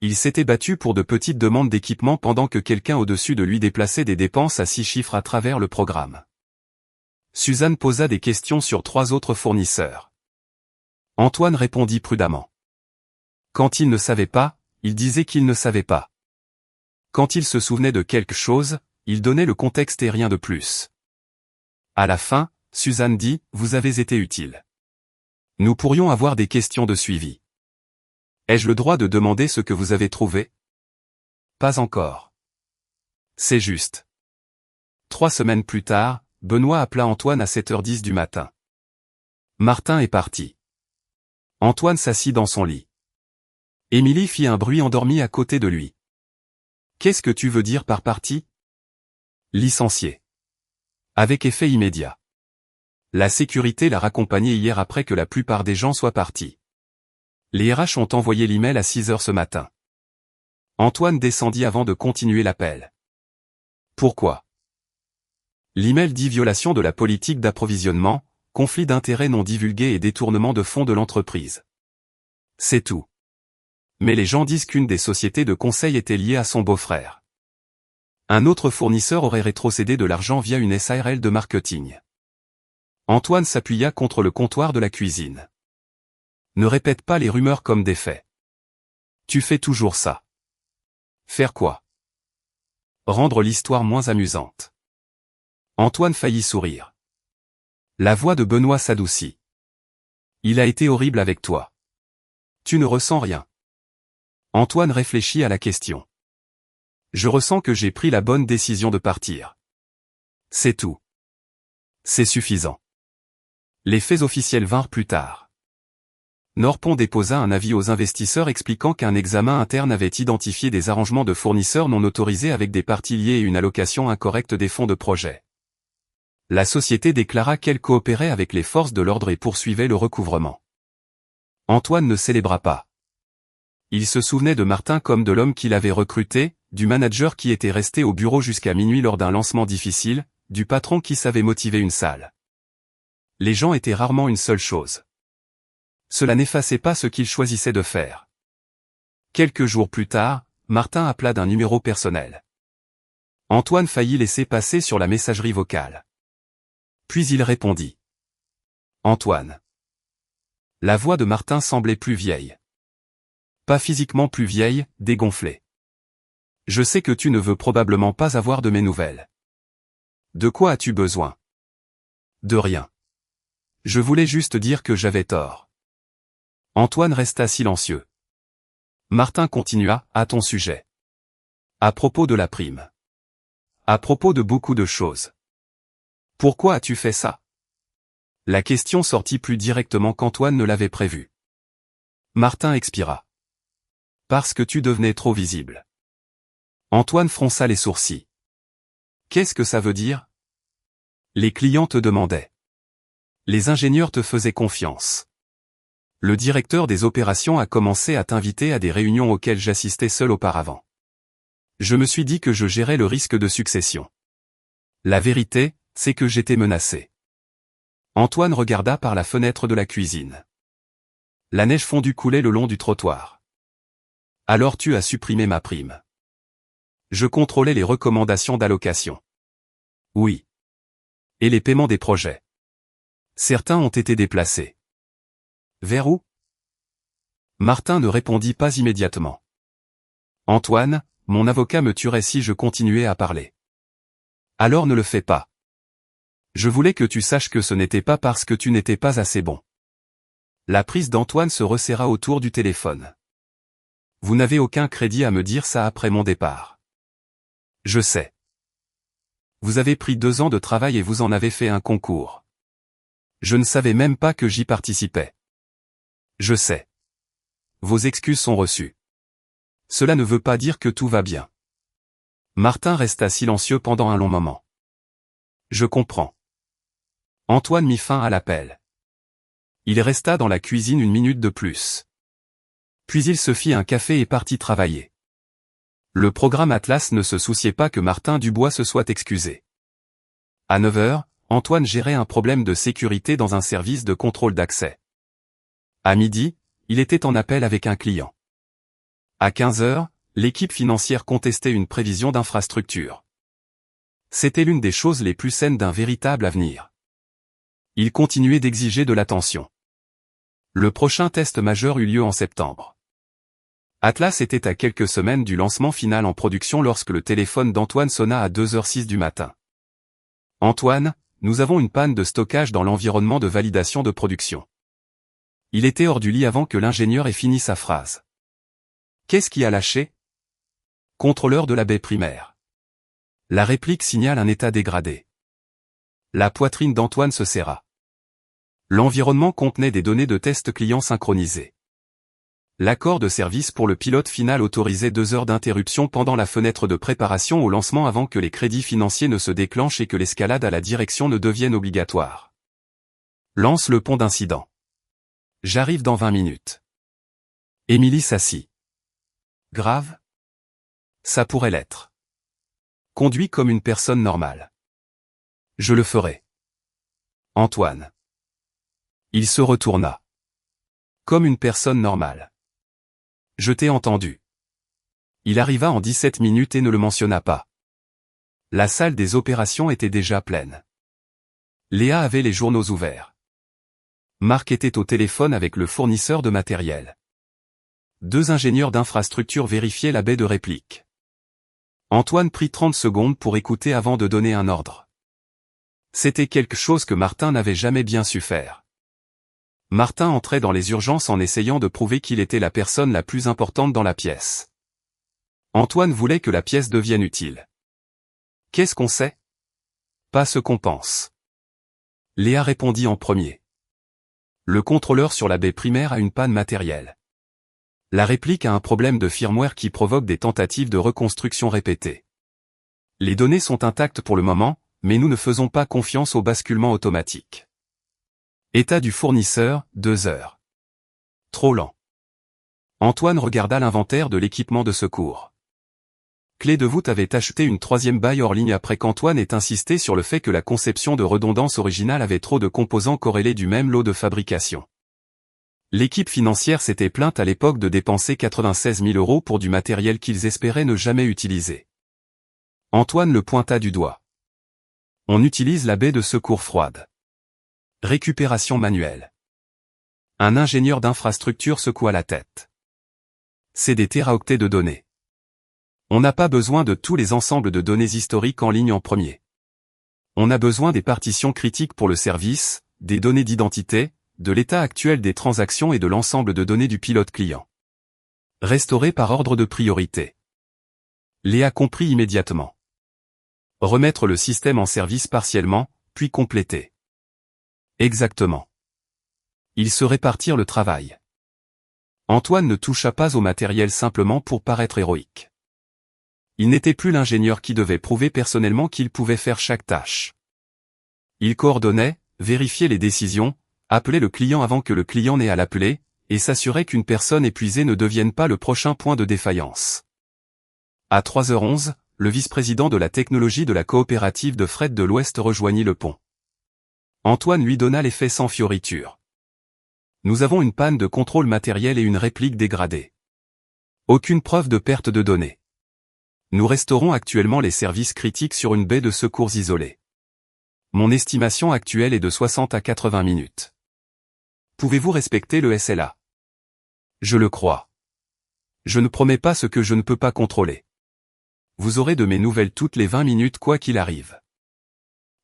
Il s'était battu pour de petites demandes d'équipement pendant que quelqu'un au-dessus de lui déplaçait des dépenses à 6 chiffres à travers le programme. Suzanne posa des questions sur 3 autres fournisseurs. Antoine répondit prudemment. Quand il ne savait pas, il disait qu'il ne savait pas. Quand il se souvenait de quelque chose, il donnait le contexte et rien de plus. À la fin, Suzanne dit, « Vous avez été utile. Nous pourrions avoir des questions de suivi. Ai-je le droit de demander ce que vous avez trouvé ? » Pas encore. C'est juste. 3 semaines plus tard, Benoît appela Antoine à 7h10 du matin. Martin est parti. Antoine s'assit dans son lit. Émilie fit un bruit endormi à côté de lui. « Qu'est-ce que tu veux dire par parti ? » Licencié. Avec effet immédiat. La sécurité l'a raccompagné hier après que la plupart des gens soient partis. Les RH ont envoyé l'email à 6h ce matin. Antoine descendit avant de continuer l'appel. Pourquoi ? L'email dit violation de la politique d'approvisionnement, conflit d'intérêts non divulgué et détournement de fonds de l'entreprise. C'est tout. Mais les gens disent qu'une des sociétés de conseil était liée à son beau-frère. Un autre fournisseur aurait rétrocédé de l'argent via une SARL de marketing. Antoine s'appuya contre le comptoir de la cuisine. Ne répète pas les rumeurs comme des faits. Tu fais toujours ça. Faire quoi ? Rendre l'histoire moins amusante. Antoine faillit sourire. La voix de Benoît s'adoucit. Il a été horrible avec toi. Tu ne ressens rien. Antoine réfléchit à la question. Je ressens que j'ai pris la bonne décision de partir. C'est tout. C'est suffisant. Les faits officiels vinrent plus tard. Norpon déposa un avis aux investisseurs expliquant qu'un examen interne avait identifié des arrangements de fournisseurs non autorisés avec des parties liées et une allocation incorrecte des fonds de projet. La société déclara qu'elle coopérait avec les forces de l'ordre et poursuivait le recouvrement. Antoine ne célébra pas. Il se souvenait de Martin comme de l'homme qu'il avait recruté, du manager qui était resté au bureau jusqu'à minuit lors d'un lancement difficile, du patron qui savait motiver une salle. Les gens étaient rarement une seule chose. Cela n'effaçait pas ce qu'il choisissait de faire. Quelques jours plus tard, Martin appela d'un numéro personnel. Antoine faillit laisser passer sur la messagerie vocale. Puis il répondit. Antoine. La voix de Martin semblait plus vieille. Pas physiquement plus vieille, dégonflée. Je sais que tu ne veux probablement pas avoir de mes nouvelles. De quoi as-tu besoin ? De rien. Je voulais juste dire que j'avais tort. Antoine resta silencieux. Martin continua, à ton sujet. À propos de la prime. À propos de beaucoup de choses. Pourquoi as-tu fait ça ? La question sortit plus directement qu'Antoine ne l'avait prévu. Martin expira. Parce que tu devenais trop visible. Antoine fronça les sourcils. Qu'est-ce que ça veut dire ? Les clients te demandaient. Les ingénieurs te faisaient confiance. Le directeur des opérations a commencé à t'inviter à des réunions auxquelles j'assistais seul auparavant. Je me suis dit que je gérais le risque de succession. La vérité, c'est que j'étais menacé. Antoine regarda par la fenêtre de la cuisine. La neige fondue coulait le long du trottoir. Alors tu as supprimé ma prime. Je contrôlais les recommandations d'allocation. Oui. Et les paiements des projets. Certains ont été déplacés. Vers où ? Martin ne répondit pas immédiatement. Antoine, mon avocat me tuerait si je continuais à parler. Alors ne le fais pas. Je voulais que tu saches que ce n'était pas parce que tu n'étais pas assez bon. La prise d'Antoine se resserra autour du téléphone. Vous n'avez aucun crédit à me dire ça après mon départ. Je sais. Vous avez pris 2 ans de travail et vous en avez fait un concours. Je ne savais même pas que j'y participais. Je sais. Vos excuses sont reçues. Cela ne veut pas dire que tout va bien. Martin resta silencieux pendant un long moment. Je comprends. Antoine mit fin à l'appel. Il resta dans la cuisine 1 minute de plus. Puis il se fit un café et partit travailler. Le programme Atlas ne se souciait pas que Martin Dubois se soit excusé. À 9 heures, Antoine gérait un problème de sécurité dans un service de contrôle d'accès. À midi, il était en appel avec un client. À 15 heures, l'équipe financière contestait une prévision d'infrastructure. C'était l'une des choses les plus saines d'un véritable avenir. Il continuait d'exiger de l'attention. Le prochain test majeur eut lieu en septembre. Atlas était à quelques semaines du lancement final en production lorsque le téléphone d'Antoine sonna à 2h06 du matin. « Antoine, nous avons une panne de stockage dans l'environnement de validation de production. » Il était hors du lit avant que l'ingénieur ait fini sa phrase. « Qu'est-ce qui a lâché ?» Contrôleur de la baie primaire. La réplique signale un état dégradé. La poitrine d'Antoine se serra. L'environnement contenait des données de test client synchronisées. L'accord de service pour le pilote final autorisait 2 heures d'interruption pendant la fenêtre de préparation au lancement avant que les crédits financiers ne se déclenchent et que l'escalade à la direction ne devienne obligatoire. Lance le pont d'incident. J'arrive dans 20 minutes. Émilie s'assit. Grave ? Ça pourrait l'être. Conduis comme une personne normale. Je le ferai. Antoine. Il se retourna. Comme une personne normale. Je t'ai entendu. Il arriva en 17 minutes et ne le mentionna pas. La salle des opérations était déjà pleine. Léa avait les journaux ouverts. Marc était au téléphone avec le fournisseur de matériel. 2 ingénieurs d'infrastructure vérifiaient la baie de réplique. Antoine prit 30 secondes pour écouter avant de donner un ordre. C'était quelque chose que Martin n'avait jamais bien su faire. Martin entrait dans les urgences en essayant de prouver qu'il était la personne la plus importante dans la pièce. Antoine voulait que la pièce devienne utile. Qu'est-ce qu'on sait ? Pas ce qu'on pense. Léa répondit en premier. Le contrôleur sur la baie primaire a une panne matérielle. La réplique a un problème de firmware qui provoque des tentatives de reconstruction répétées. Les données sont intactes pour le moment, mais nous ne faisons pas confiance au basculement automatique. État du fournisseur, 2 heures. Trop lent. Antoine regarda l'inventaire de l'équipement de secours. Clé de voûte avait acheté une 3e baille hors ligne après qu'Antoine ait insisté sur le fait que la conception de redondance originale avait trop de composants corrélés du même lot de fabrication. L'équipe financière s'était plainte à l'époque de dépenser 96 000 € pour du matériel qu'ils espéraient ne jamais utiliser. Antoine le pointa du doigt. On utilise la baie de secours froide. Récupération manuelle. Un ingénieur d'infrastructure secoua la tête. C'est des téraoctets de données. On n'a pas besoin de tous les ensembles de données historiques en ligne en premier. On a besoin des partitions critiques pour le service, des données d'identité, de l'état actuel des transactions et de l'ensemble de données du pilote client. Restaurer par ordre de priorité. Léa comprit immédiatement. Remettre le système en service partiellement, puis compléter. Exactement. Ils se répartirent le travail. Antoine ne toucha pas au matériel simplement pour paraître héroïque. Il n'était plus l'ingénieur qui devait prouver personnellement qu'il pouvait faire chaque tâche. Il coordonnait, vérifiait les décisions, appelait le client avant que le client n'ait à l'appeler, et s'assurait qu'une personne épuisée ne devienne pas le prochain point de défaillance. À 3h11, le vice-président de la technologie de la coopérative de fret de l'Ouest rejoignit le pont. Antoine lui donna les faits sans fioriture. Nous avons une panne de contrôle matériel et une réplique dégradée. Aucune preuve de perte de données. Nous restaurons actuellement les services critiques sur une baie de secours isolée. Mon estimation actuelle est de 60 à 80 minutes. Pouvez-vous respecter le SLA ? Je le crois. Je ne promets pas ce que je ne peux pas contrôler. Vous aurez de mes nouvelles toutes les 20 minutes quoi qu'il arrive.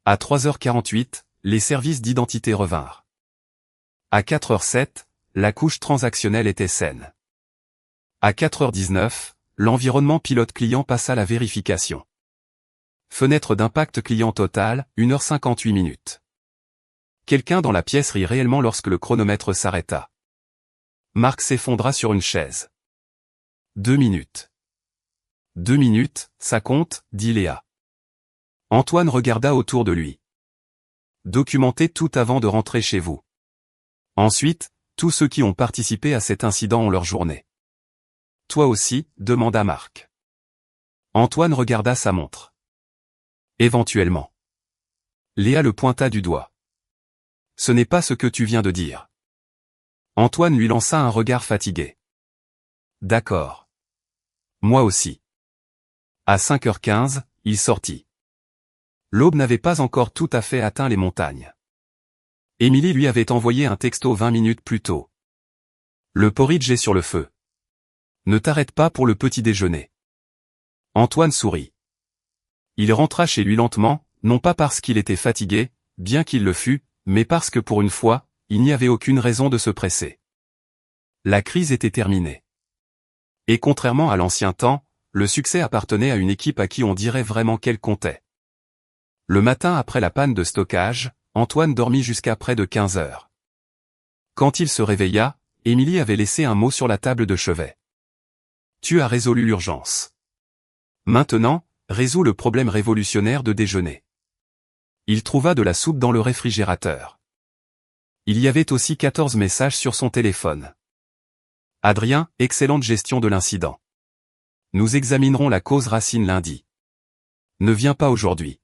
À 3h48, les services d'identité revinrent. À 4h07, la couche transactionnelle était saine. À 4h19, l'environnement pilote client passa la vérification. Fenêtre d'impact client total, 1h58 minutes. Quelqu'un dans la pièce rit réellement lorsque le chronomètre s'arrêta. Marc s'effondra sur une chaise. 2 minutes. 2 minutes, ça compte, dit Léa. Antoine regarda autour de lui. Documentez tout avant de rentrer chez vous. Ensuite, tous ceux qui ont participé à cet incident ont leur journée. Toi aussi, demanda Marc. Antoine regarda sa montre. Éventuellement. Léa le pointa du doigt. Ce n'est pas ce que tu viens de dire. Antoine lui lança un regard fatigué. D'accord. Moi aussi. À 5h15, il sortit. L'aube n'avait pas encore tout à fait atteint les montagnes. Émilie lui avait envoyé un texto 20 minutes plus tôt. Le porridge est sur le feu. Ne t'arrête pas pour le petit déjeuner. Antoine sourit. Il rentra chez lui lentement, non pas parce qu'il était fatigué, bien qu'il le fût, mais parce que pour une fois, il n'y avait aucune raison de se presser. La crise était terminée. Et contrairement à l'ancien temps, le succès appartenait à une équipe à qui on dirait vraiment qu'elle comptait. Le matin après la panne de stockage, Antoine dormit jusqu'à près de 15 heures. Quand il se réveilla, Émilie avait laissé un mot sur la table de chevet. Tu as résolu l'urgence. Maintenant, résous le problème révolutionnaire de déjeuner. Il trouva de la soupe dans le réfrigérateur. Il y avait aussi 14 messages sur son téléphone. Adrien, excellente gestion de l'incident. Nous examinerons la cause racine lundi. Ne viens pas aujourd'hui.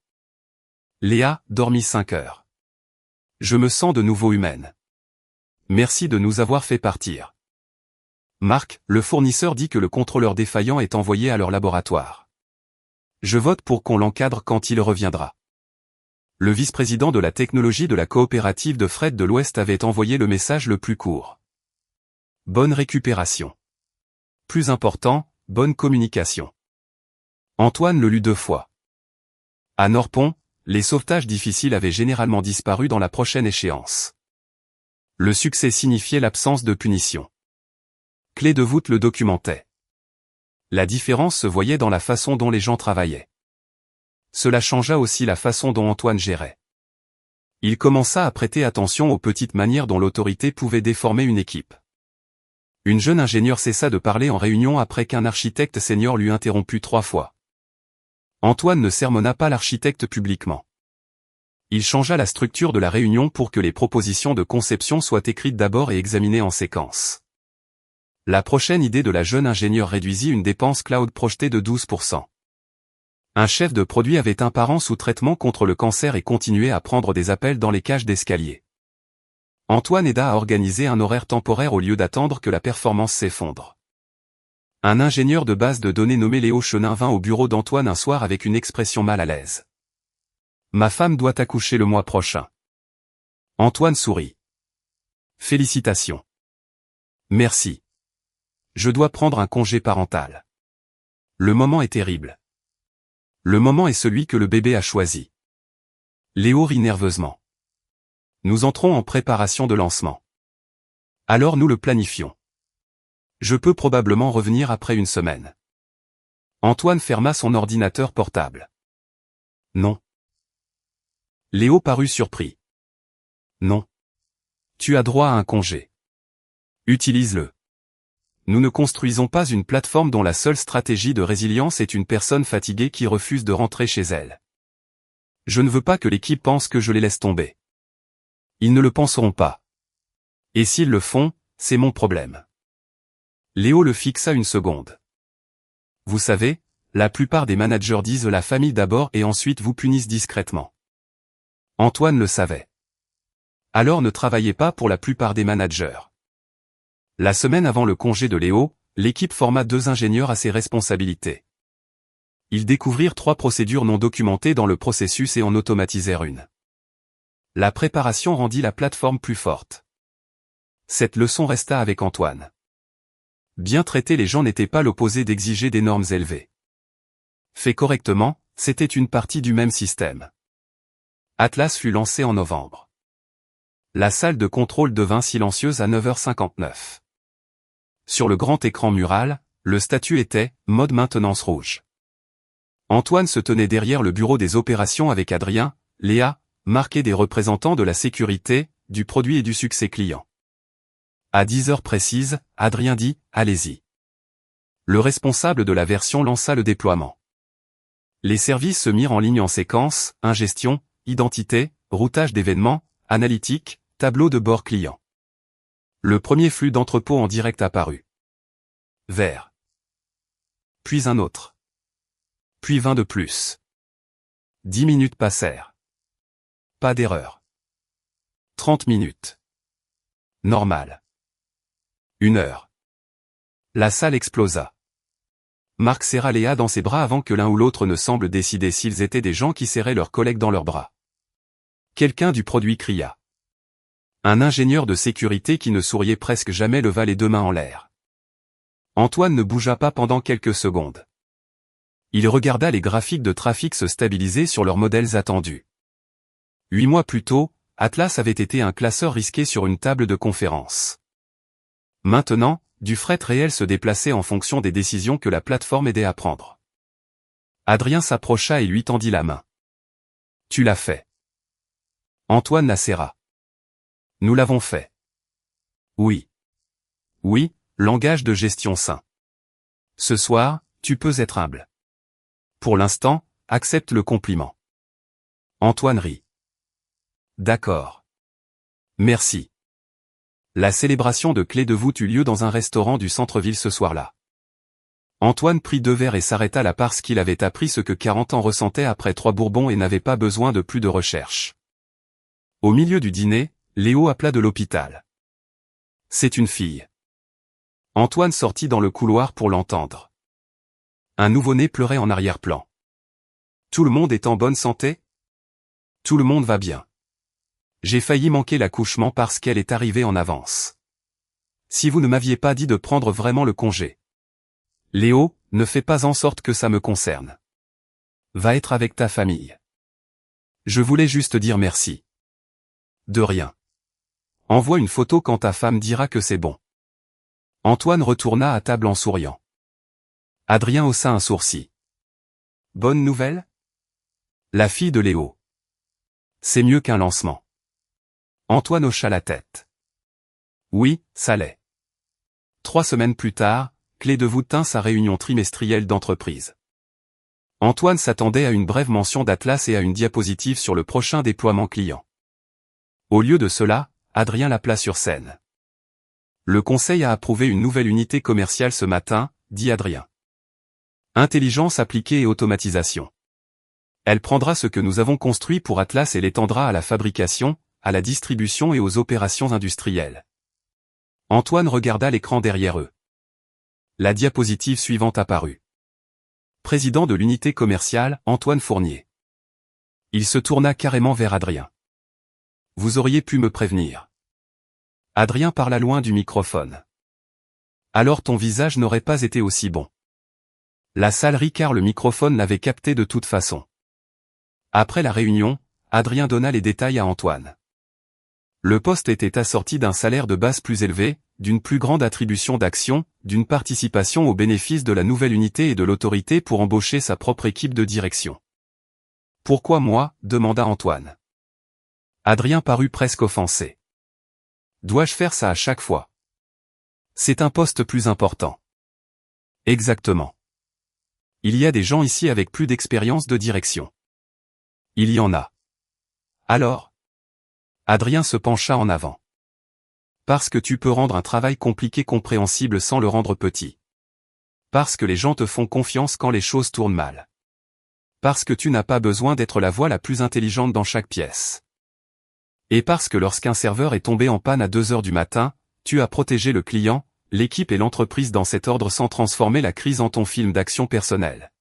Léa, dormi 5 heures. Je me sens de nouveau humaine. Merci de nous avoir fait partir. Marc, le fournisseur dit que le contrôleur défaillant est envoyé à leur laboratoire. Je vote pour qu'on l'encadre quand il reviendra. Le vice-président de la technologie de la coopérative de fret de l'Ouest avait envoyé le message le plus court. Bonne récupération. Plus important, bonne communication. Antoine le lut 2 fois. À Norpont, les sauvetages difficiles avaient généralement disparu dans la prochaine échéance. Le succès signifiait l'absence de punition. Clé de voûte le documentait. La différence se voyait dans la façon dont les gens travaillaient. Cela changea aussi la façon dont Antoine gérait. Il commença à prêter attention aux petites manières dont l'autorité pouvait déformer une équipe. Une jeune ingénieure cessa de parler en réunion après qu'un architecte senior lui interrompit 3 fois. Antoine ne sermonna pas l'architecte publiquement. Il changea la structure de la réunion pour que les propositions de conception soient écrites d'abord et examinées en séquence. La prochaine idée de la jeune ingénieure réduisit une dépense cloud projetée de 12%. Un chef de produit avait un parent sous traitement contre le cancer et continuait à prendre des appels dans les cages d'escalier. Antoine aida à organiser un horaire temporaire au lieu d'attendre que la performance s'effondre. Un ingénieur de base de données nommé Léo Chenin vint au bureau d'Antoine un soir avec une expression mal à l'aise. « Ma femme doit accoucher le mois prochain. » Antoine sourit. « Félicitations. »« Merci. Je dois prendre un congé parental. » Le moment est terrible. Le moment est celui que le bébé a choisi. Léo rit nerveusement. Nous entrons en préparation de lancement. Alors nous le planifions. Je peux probablement revenir après une semaine. Antoine ferma son ordinateur portable. Non. Léo parut surpris. Non. Tu as droit à un congé. Utilise-le. Nous ne construisons pas une plateforme dont la seule stratégie de résilience est une personne fatiguée qui refuse de rentrer chez elle. Je ne veux pas que l'équipe pense que je les laisse tomber. Ils ne le penseront pas. Et s'ils le font, c'est mon problème. Léo le fixa une seconde. Vous savez, la plupart des managers disent la famille d'abord et ensuite vous punissent discrètement. Antoine le savait. Alors ne travaillez pas pour la plupart des managers. La semaine avant le congé de Léo, l'équipe forma 2 ingénieurs à ses responsabilités. Ils découvrirent 3 procédures non documentées dans le processus et en automatisèrent une. La préparation rendit la plateforme plus forte. Cette leçon resta avec Antoine. Bien traiter les gens n'était pas l'opposé d'exiger des normes élevées. Fait correctement, c'était une partie du même système. Atlas fut lancé en novembre. La salle de contrôle devint silencieuse à 9h59. Sur le grand écran mural, le statut était « Mode maintenance rouge ». Antoine se tenait derrière le bureau des opérations avec Adrien, Léa, Marc et des représentants de la sécurité, du produit et du succès client. À 10 heures précises, Adrien dit « Allez-y ». Le responsable de la version lança le déploiement. Les services se mirent en ligne en séquence, ingestion, identité, routage d'événements, analytique, tableau de bord client. Le premier flux d'entrepôt en direct apparut. Vert. Puis un autre. Puis 20 de plus. 10 minutes passèrent. Pas d'erreur. 30 minutes. Normal. 1 heure. La salle explosa. Marc serra Léa dans ses bras avant que l'un ou l'autre ne semble décider s'ils étaient des gens qui serraient leurs collègues dans leurs bras. Quelqu'un du produit cria. Un ingénieur de sécurité qui ne souriait presque jamais leva les deux mains en l'air. Antoine ne bougea pas pendant quelques secondes. Il regarda les graphiques de trafic se stabiliser sur leurs modèles attendus. 8 mois plus tôt, Atlas avait été un classeur risqué sur une table de conférence. Maintenant, du fret réel se déplaçait en fonction des décisions que la plateforme aidait à prendre. Adrien s'approcha et lui tendit la main. « Tu l'as fait. » Antoine la serra. « Nous l'avons fait. » Oui. Oui, langage de gestion sain. Ce soir, tu peux être humble. Pour l'instant, accepte le compliment. Antoine rit. D'accord. Merci. La célébration de clé de voûte eut lieu dans un restaurant du centre-ville ce soir-là. Antoine prit 2 verres et s'arrêta là parce qu'il avait appris ce que 40 ans ressentaient après 3 bourbons et n'avait pas besoin de plus de recherche. Au milieu du dîner, Léo appela de l'hôpital. C'est une fille. Antoine sortit dans le couloir pour l'entendre. Un nouveau-né pleurait en arrière-plan. Tout le monde est en bonne santé? Tout le monde va bien. J'ai failli manquer l'accouchement parce qu'elle est arrivée en avance. Si vous ne m'aviez pas dit de prendre vraiment le congé. Léo, ne fais pas en sorte que ça me concerne. Va être avec ta famille. Je voulais juste dire merci. De rien. Envoie une photo quand ta femme dira que c'est bon. Antoine retourna à table en souriant. Adrien haussa un sourcil. Bonne nouvelle? La fille de Léo. C'est mieux qu'un lancement. Antoine hocha la tête. Oui, ça l'est. 3 semaines plus tard, Clé de voûte tint sa réunion trimestrielle d'entreprise. Antoine s'attendait à une brève mention d'Atlas et à une diapositive sur le prochain déploiement client. Au lieu de cela, Adrien l'appela sur scène. Le conseil a approuvé une nouvelle unité commerciale ce matin, dit Adrien. Intelligence appliquée et automatisation. Elle prendra ce que nous avons construit pour Atlas et l'étendra à la fabrication, à la distribution et aux opérations industrielles. Antoine regarda l'écran derrière eux. La diapositive suivante apparut. Président de l'unité commerciale, Antoine Fournier. Il se tourna carrément vers Adrien. Vous auriez pu me prévenir. Adrien parla loin du microphone. Alors ton visage n'aurait pas été aussi bon. La salle rit car le microphone l'avait capté de toute façon. Après la réunion, Adrien donna les détails à Antoine. Le poste était assorti d'un salaire de base plus élevé, d'une plus grande attribution d'actions, d'une participation aux bénéfices de la nouvelle unité et de l'autorité pour embaucher sa propre équipe de direction. « Pourquoi moi » demanda Antoine. Adrien parut presque offensé. « Dois-je faire ça à chaque fois ? C'est un poste plus important. » Exactement. Il y a des gens ici avec plus d'expérience de direction. Il y en a. Alors ? Adrien se pencha en avant. Parce que tu peux rendre un travail compliqué compréhensible sans le rendre petit. Parce que les gens te font confiance quand les choses tournent mal. Parce que tu n'as pas besoin d'être la voix la plus intelligente dans chaque pièce. Et parce que lorsqu'un serveur est tombé en panne à 2 heures du matin, tu as protégé le client, l'équipe et l'entreprise dans cet ordre sans transformer la crise en ton film d'action personnel.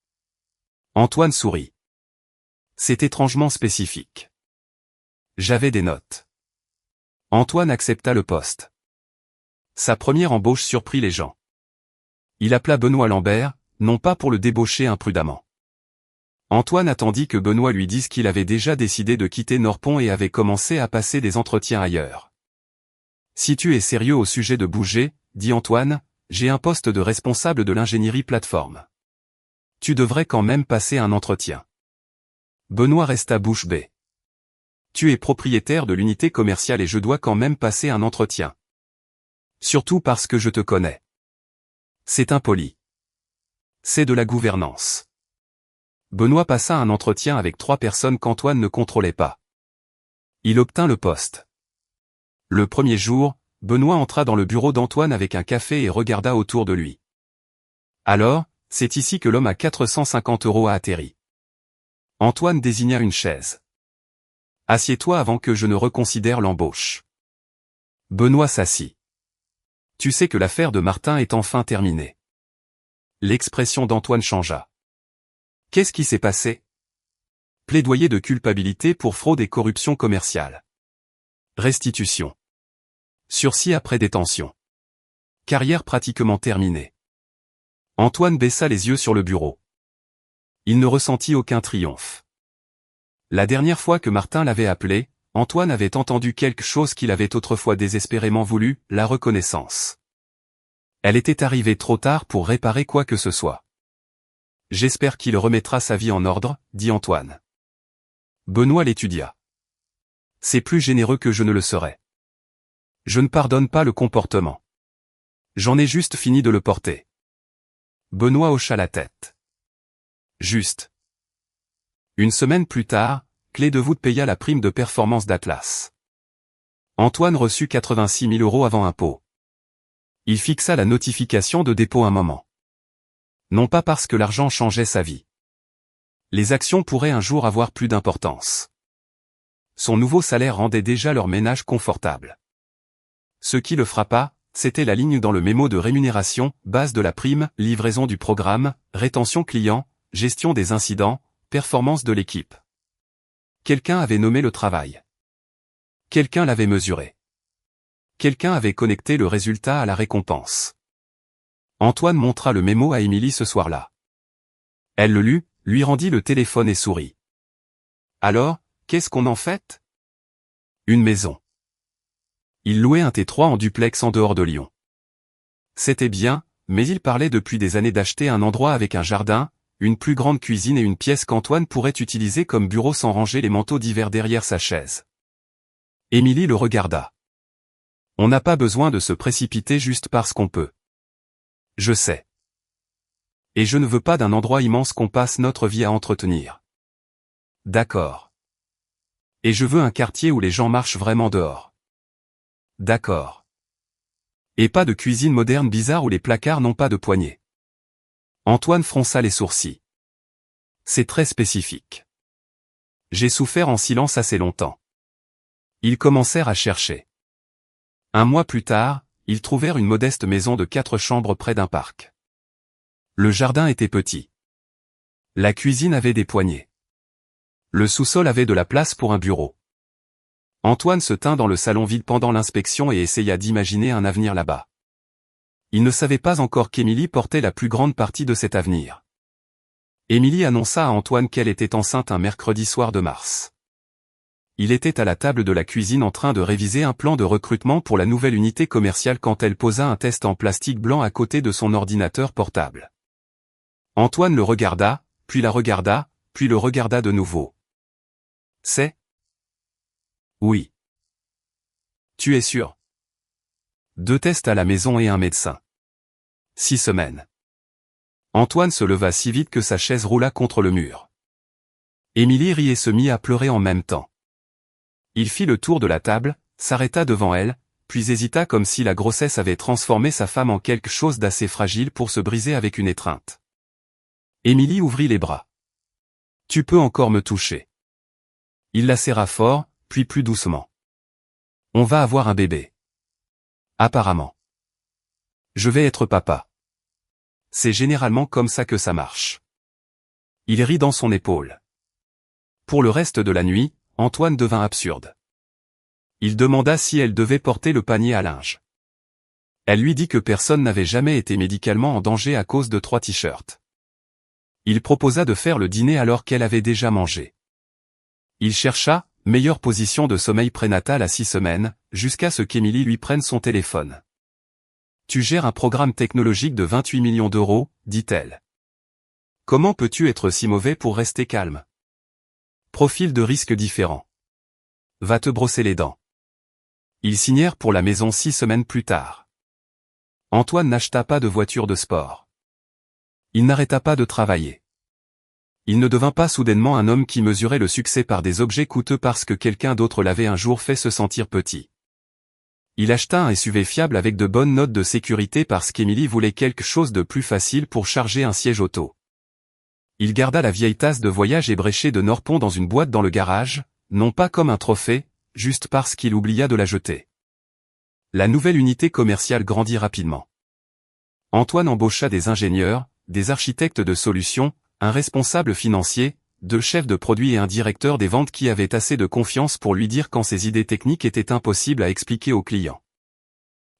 Antoine sourit. C'est étrangement spécifique. J'avais des notes. Antoine accepta le poste. Sa première embauche surprit les gens. Il appela Benoît Lambert, non pas pour le débaucher imprudemment. Antoine attendit que Benoît lui dise qu'il avait déjà décidé de quitter Norpont et avait commencé à passer des entretiens ailleurs. Si tu es sérieux au sujet de bouger, dit Antoine, j'ai un poste de responsable de l'ingénierie plateforme. Tu devrais quand même passer un entretien. Benoît resta bouche bée. Tu es propriétaire de l'unité commerciale et je dois quand même passer un entretien. Surtout parce que je te connais. C'est impoli. C'est de la gouvernance. Benoît passa un entretien avec 3 personnes qu'Antoine ne contrôlait pas. Il obtint le poste. Le premier jour, Benoît entra dans le bureau d'Antoine avec un café et regarda autour de lui. Alors, c'est ici que l'homme à 450 € a atterri. Antoine désigna une chaise. Assieds-toi avant que je ne reconsidère l'embauche. Benoît s'assit. Tu sais que l'affaire de Martin est enfin terminée. L'expression d'Antoine changea. Qu'est-ce qui s'est passé? Plaidoyer de culpabilité pour fraude et corruption commerciale. Restitution. Sursis après détention. Carrière pratiquement terminée. Antoine baissa les yeux sur le bureau. Il ne ressentit aucun triomphe. La dernière fois que Martin l'avait appelé, Antoine avait entendu quelque chose qu'il avait autrefois désespérément voulu, la reconnaissance. Elle était arrivée trop tard pour réparer quoi que ce soit. J'espère qu'il remettra sa vie en ordre, dit Antoine. Benoît l'étudia. C'est plus généreux que je ne le serais. Je ne pardonne pas le comportement. J'en ai juste fini de le porter. Benoît hocha la tête. Juste. Une semaine plus tard, Clé de voûte paya la prime de performance d'Atlas. Antoine reçut 86 000 € avant impôt. Il fixa la notification de dépôt un moment. Non pas parce que l'argent changeait sa vie. Les actions pourraient un jour avoir plus d'importance. Son nouveau salaire rendait déjà leur ménage confortable. Ce qui le frappa, c'était la ligne dans le mémo de rémunération, base de la prime, livraison du programme, rétention client, gestion des incidents, performance de l'équipe. Quelqu'un avait nommé le travail. Quelqu'un l'avait mesuré. Quelqu'un avait connecté le résultat à la récompense. Antoine montra le mémo à Émilie ce soir-là. Elle le lut, lui rendit le téléphone et sourit. Alors, qu'est-ce qu'on en fait? Une maison. Il louait un T3 en duplex en dehors de Lyon. C'était bien, mais il parlait depuis des années d'acheter un endroit avec un jardin, une plus grande cuisine et une pièce qu'Antoine pourrait utiliser comme bureau sans ranger les manteaux d'hiver derrière sa chaise. Émilie le regarda. On n'a pas besoin de se précipiter juste parce qu'on peut. Je sais. Et je ne veux pas d'un endroit immense qu'on passe notre vie à entretenir. D'accord. Et je veux un quartier où les gens marchent vraiment dehors. D'accord. Et pas de cuisine moderne bizarre où les placards n'ont pas de poignée. Antoine fronça les sourcils. C'est très spécifique. J'ai souffert en silence assez longtemps. Ils commencèrent à chercher. Un mois plus tard, ils trouvèrent une modeste maison de 4 chambres près d'un parc. Le jardin était petit. La cuisine avait des poignées. Le sous-sol avait de la place pour un bureau. Antoine se tint dans le salon vide pendant l'inspection et essaya d'imaginer un avenir là-bas. Il ne savait pas encore qu'Émilie portait la plus grande partie de cet avenir. Émilie annonça à Antoine qu'elle était enceinte un mercredi soir de mars. Il était à la table de la cuisine en train de réviser un plan de recrutement pour la nouvelle unité commerciale quand elle posa un test en plastique blanc à côté de son ordinateur portable. Antoine le regarda, puis la regarda, puis le regarda de nouveau. C'est? Oui. Tu es sûr? 2 tests à la maison et un médecin. 6 semaines. Antoine se leva si vite que sa chaise roula contre le mur. Émilie rit et se mit à pleurer en même temps. Il fit le tour de la table, s'arrêta devant elle, puis hésita comme si la grossesse avait transformé sa femme en quelque chose d'assez fragile pour se briser avec une étreinte. Émilie ouvrit les bras. Tu peux encore me toucher. Il la serra fort, puis plus doucement. On va avoir un bébé. Apparemment. Je vais être papa. C'est généralement comme ça que ça marche. Il rit dans son épaule. Pour le reste de la nuit, Antoine devint absurde. Il demanda si elle devait porter le panier à linge. Elle lui dit que personne n'avait jamais été médicalement en danger à cause de 3 t-shirts. Il proposa de faire le dîner alors qu'elle avait déjà mangé. Il chercha, meilleure position de sommeil prénatal à 6 semaines, jusqu'à ce qu'Émilie lui prenne son téléphone. Tu gères un programme technologique de 28 millions d'euros, dit-elle. Comment peux-tu être si mauvais pour rester calme? Profil de risque différent. Va te brosser les dents. Ils signèrent pour la maison 6 semaines plus tard. Antoine n'acheta pas de voiture de sport. Il n'arrêta pas de travailler. Il ne devint pas soudainement un homme qui mesurait le succès par des objets coûteux parce que quelqu'un d'autre l'avait un jour fait se sentir petit. Il acheta un SUV fiable avec de bonnes notes de sécurité parce qu'Emily voulait quelque chose de plus facile pour charger un siège auto. Il garda la vieille tasse de voyage ébréchée de Norpon dans une boîte dans le garage, non pas comme un trophée, juste parce qu'il oublia de la jeter. La nouvelle unité commerciale grandit rapidement. Antoine embaucha des ingénieurs, des architectes de solutions, un responsable financier, 2 chefs de produits et un directeur des ventes qui avaient assez de confiance pour lui dire quand ses idées techniques étaient impossibles à expliquer aux clients.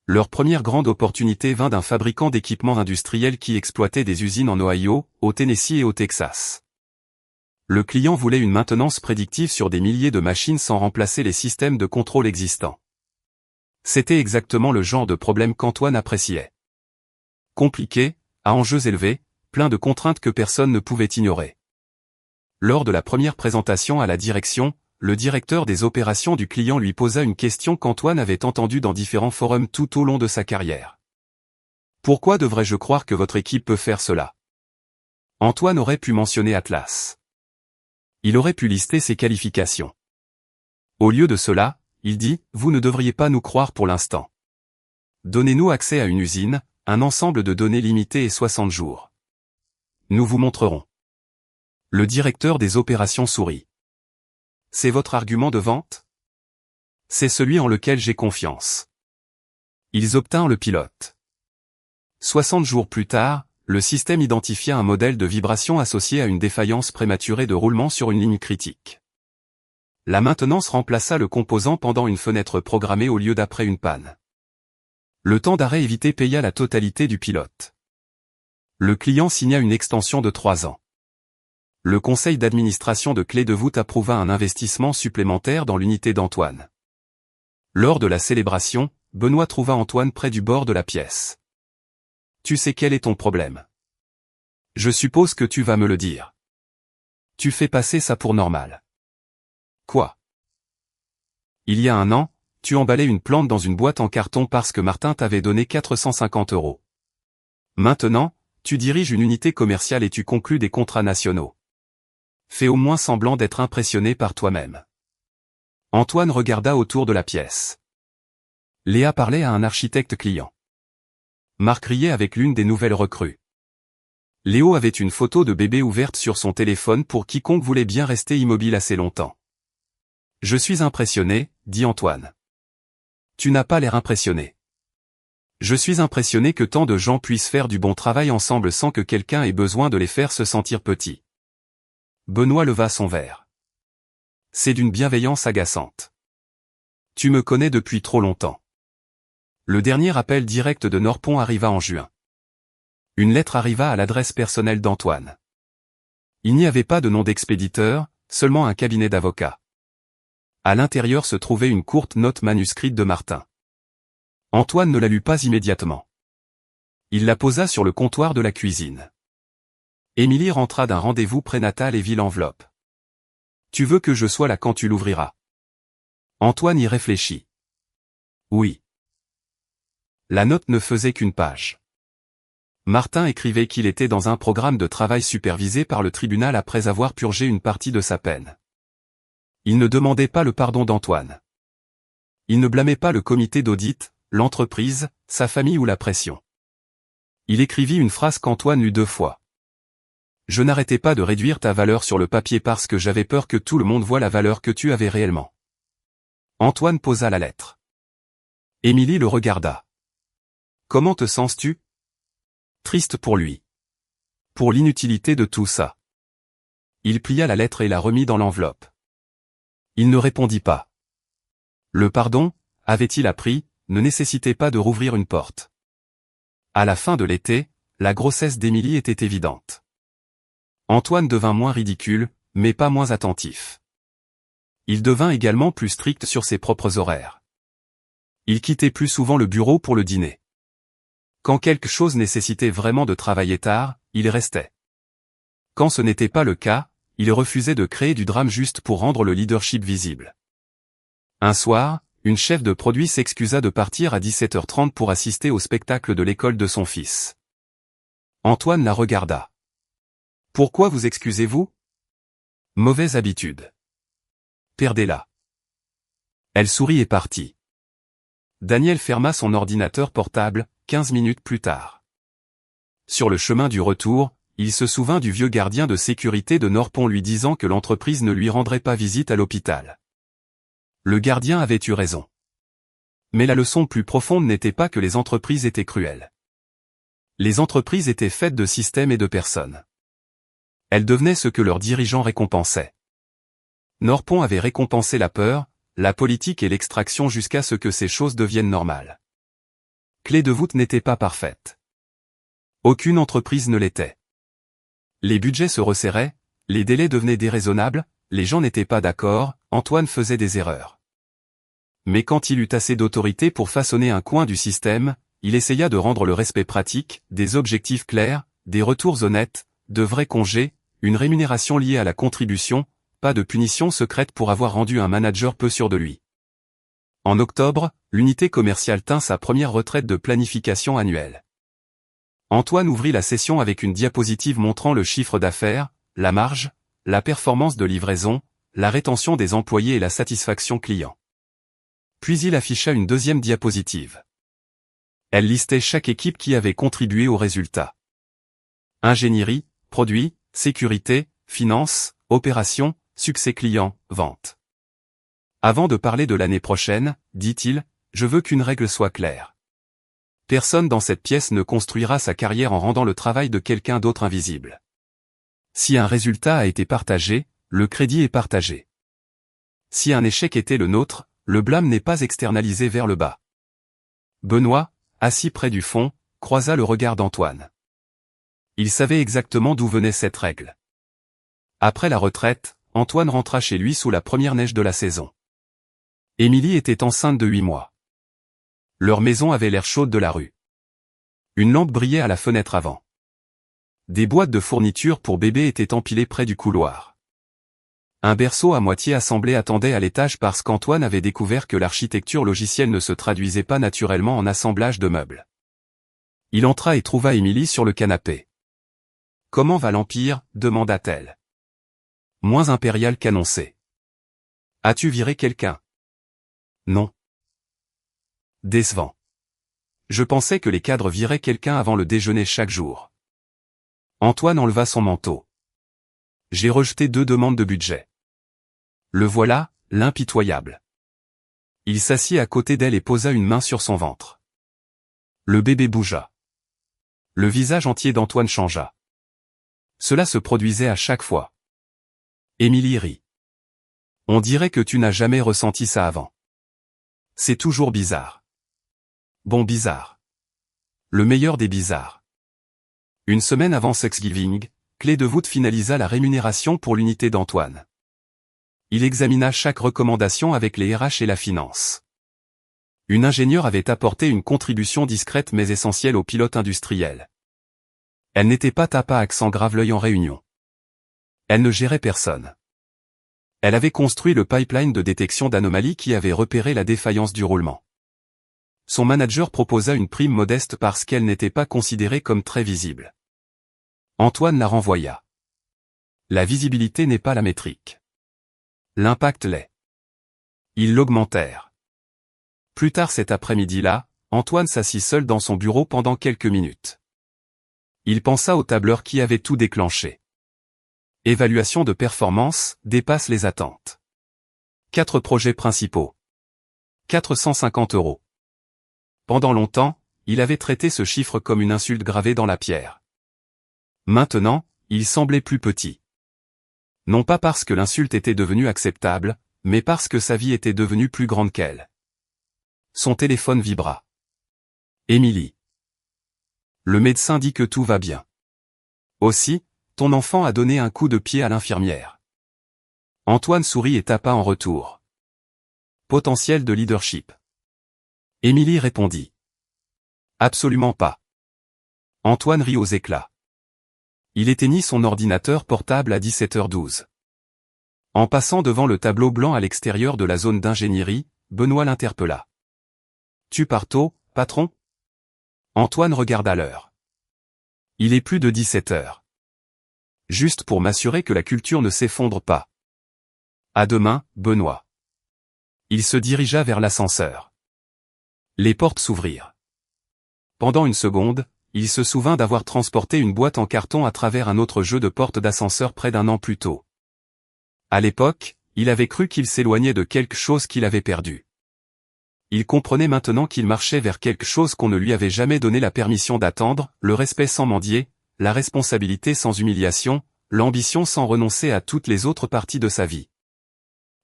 Leur première grande opportunité vint d'un fabricant d'équipements industriels qui exploitait des usines en Ohio, au Tennessee et au Texas. Le client voulait une maintenance prédictive sur des milliers de machines sans remplacer les systèmes de contrôle existants. C'était exactement le genre de problème qu'Antoine appréciait. Compliqué, à enjeux élevés, plein de contraintes que personne ne pouvait ignorer. Lors de la première présentation à la direction, le directeur des opérations du client lui posa une question qu'Antoine avait entendue dans différents forums tout au long de sa carrière. « Pourquoi devrais-je croire que votre équipe peut faire cela ?» Antoine aurait pu mentionner Atlas. Il aurait pu lister ses qualifications. Au lieu de cela, il dit « Vous ne devriez pas nous croire pour l'instant. Donnez-nous accès à une usine, un ensemble de données limitées et 60 jours. Nous vous montrerons. » Le directeur des opérations sourit. « C'est votre argument de vente ? C'est celui en lequel j'ai confiance. » Ils obtinrent le pilote. 60 jours plus tard, le système identifia un modèle de vibration associé à une défaillance prématurée de roulement sur une ligne critique. La maintenance remplaça le composant pendant une fenêtre programmée au lieu d'après une panne. Le temps d'arrêt évité paya la totalité du pilote. Le client signa une extension de 3 ans. Le conseil d'administration de Clé de voûte approuva un investissement supplémentaire dans l'unité d'Antoine. Lors de la célébration, Benoît trouva Antoine près du bord de la pièce. « Tu sais quel est ton problème. Je suppose que tu vas me le dire. Tu fais passer ça pour normal. » Quoi ? Il y a 1 an, tu emballais une plante dans une boîte en carton parce que Martin t'avait donné 450 €. Maintenant, tu diriges une unité commerciale et tu conclus des contrats nationaux. Fais au moins semblant d'être impressionné par toi-même. Antoine regarda autour de la pièce. Léa parlait à un architecte client. Marc riait avec l'une des nouvelles recrues. Léo avait une photo de bébé ouverte sur son téléphone pour quiconque voulait bien rester immobile assez longtemps. « Je suis impressionné, » dit Antoine. « Tu n'as pas l'air impressionné. »« Je suis impressionné que tant de gens puissent faire du bon travail ensemble sans que quelqu'un ait besoin de les faire se sentir petits. » Benoît leva son verre. « C'est d'une bienveillance agaçante. Tu me connais depuis trop longtemps. » Le dernier appel direct de Norpon arriva en juin. Une lettre arriva à l'adresse personnelle d'Antoine. Il n'y avait pas de nom d'expéditeur, seulement un cabinet d'avocats. À l'intérieur se trouvait une courte note manuscrite de Martin. Antoine ne la lut pas immédiatement. Il la posa sur le comptoir de la cuisine. Émilie rentra d'un rendez-vous prénatal et vit l'enveloppe. « Tu veux que je sois là quand tu l'ouvriras ?» Antoine y réfléchit. Oui. La note ne faisait qu'une page. Martin écrivait qu'il était dans un programme de travail supervisé par le tribunal après avoir purgé une partie de sa peine. Il ne demandait pas le pardon d'Antoine. Il ne blâmait pas le comité d'audit, l'entreprise, sa famille ou la pression. Il écrivit une phrase qu'Antoine lut 2 fois. « Je n'arrêtais pas de réduire ta valeur sur le papier parce que j'avais peur que tout le monde voie la valeur que tu avais réellement. » Antoine posa la lettre. Émilie le regarda. « Comment te sens-tu ? » Triste pour lui. Pour l'inutilité de tout ça. Il plia la lettre et la remit dans l'enveloppe. Il ne répondit pas. Le pardon, avait-il appris, ne nécessitait pas de rouvrir une porte. À la fin de l'été, la grossesse d'Émilie était évidente. Antoine devint moins ridicule, mais pas moins attentif. Il devint également plus strict sur ses propres horaires. Il quittait plus souvent le bureau pour le dîner. Quand quelque chose nécessitait vraiment de travailler tard, il restait. Quand ce n'était pas le cas, il refusait de créer du drame juste pour rendre le leadership visible. Un soir, une chef de produit s'excusa de partir à 17h30 pour assister au spectacle de l'école de son fils. Antoine la regarda. « Pourquoi vous excusez-vous ? Mauvaise habitude. Perdez-la. » Elle sourit et partit. Daniel ferma son ordinateur portable, 15 minutes plus tard. Sur le chemin du retour, il se souvint du vieux gardien de sécurité de Norpont lui disant que l'entreprise ne lui rendrait pas visite à l'hôpital. Le gardien avait eu raison. Mais la leçon plus profonde n'était pas que les entreprises étaient cruelles. Les entreprises étaient faites de systèmes et de personnes. Elles devenaient ce que leurs dirigeants récompensaient. Norpont avait récompensé la peur, la politique et l'extraction jusqu'à ce que ces choses deviennent normales. Clé de voûte n'était pas parfaite. Aucune entreprise ne l'était. Les budgets se resserraient, les délais devenaient déraisonnables, les gens n'étaient pas d'accord, Antoine faisait des erreurs. Mais quand il eut assez d'autorité pour façonner un coin du système, il essaya de rendre le respect pratique, des objectifs clairs, des retours honnêtes, de vrais congés, une rémunération liée à la contribution, pas de punition secrète pour avoir rendu un manager peu sûr de lui. En octobre, l'unité commerciale tint sa première retraite de planification annuelle. Antoine ouvrit la session avec une diapositive montrant le chiffre d'affaires, la marge, la performance de livraison, la rétention des employés et la satisfaction client. Puis il afficha une deuxième diapositive. Elle listait chaque équipe qui avait contribué au résultat. Ingénierie, produits, sécurité, finance, opérations, succès client, vente. Avant de parler de l'année prochaine, dit-il, je veux qu'une règle soit claire. Personne dans cette pièce ne construira sa carrière en rendant le travail de quelqu'un d'autre invisible. Si un résultat a été partagé, le crédit est partagé. Si un échec était le nôtre, le blâme n'est pas externalisé vers le bas. Benoît, assis près du fond, croisa le regard d'Antoine. Il savait exactement d'où venait cette règle. Après la retraite, Antoine rentra chez lui sous la première neige de la saison. Émilie était enceinte de 8 mois. Leur maison avait l'air chaude de la rue. Une lampe brillait à la fenêtre avant. Des boîtes de fournitures pour bébé étaient empilées près du couloir. Un berceau à moitié assemblé attendait à l'étage parce qu'Antoine avait découvert que l'architecture logicielle ne se traduisait pas naturellement en assemblage de meubles. Il entra et trouva Émilie sur le canapé. « Comment va l'Empire » demanda-t-elle. « Moins impérial qu'annoncé. »« As-tu viré quelqu'un ?»« Non. » « Décevant. Je pensais que les cadres viraient quelqu'un avant le déjeuner chaque jour. » Antoine enleva son manteau. « J'ai rejeté 2 demandes de budget. » Le voilà, l'impitoyable. Il s'assit à côté d'elle et posa une main sur son ventre. Le bébé bougea. Le visage entier d'Antoine changea. Cela se produisait à chaque fois. Émilie rit. « On dirait que tu n'as jamais ressenti ça avant. C'est toujours bizarre. » Bon bizarre. Le meilleur des bizarres. Une semaine avant Thanksgiving, Clé de voûte finalisa la rémunération pour l'unité d'Antoine. Il examina chaque recommandation avec les RH et la finance. Une ingénieure avait apporté une contribution discrète mais essentielle au pilote industriel. Elle n'était pas tapa accent grave l'œil en réunion. Elle ne gérait personne. Elle avait construit le pipeline de détection d'anomalies qui avait repéré la défaillance du roulement. Son manager proposa une prime modeste parce qu'elle n'était pas considérée comme très visible. Antoine la renvoya. La visibilité n'est pas la métrique. L'impact l'est. Ils l'augmentèrent. Plus tard cet après-midi-là, Antoine s'assit seul dans son bureau pendant quelques minutes. Il pensa au tableur qui avait tout déclenché. Évaluation de performance, dépasse les attentes. 4 projets principaux. 450 €. Pendant longtemps, il avait traité ce chiffre comme une insulte gravée dans la pierre. Maintenant, il semblait plus petit. Non pas parce que l'insulte était devenue acceptable, mais parce que sa vie était devenue plus grande qu'elle. Son téléphone vibra. Émilie. Le médecin dit que tout va bien. Aussi, ton enfant a donné un coup de pied à l'infirmière. Antoine sourit et tapa en retour. Potentiel de leadership. Émilie répondit. Absolument pas. Antoine rit aux éclats. Il éteignit son ordinateur portable à 17h12. En passant devant le tableau blanc à l'extérieur de la zone d'ingénierie, Benoît l'interpella. Tu pars tôt, patron ? Antoine regarda l'heure. Il est plus de 17h. Juste pour m'assurer que la culture ne s'effondre pas. À demain, Benoît. Il se dirigea vers l'ascenseur. Les portes s'ouvrirent. Pendant une seconde, il se souvint d'avoir transporté une boîte en carton à travers un autre jeu de porte d'ascenseur près d'1 an plus tôt. À l'époque, il avait cru qu'il s'éloignait de quelque chose qu'il avait perdu. Il comprenait maintenant qu'il marchait vers quelque chose qu'on ne lui avait jamais donné la permission d'attendre, le respect sans mendier, la responsabilité sans humiliation, l'ambition sans renoncer à toutes les autres parties de sa vie.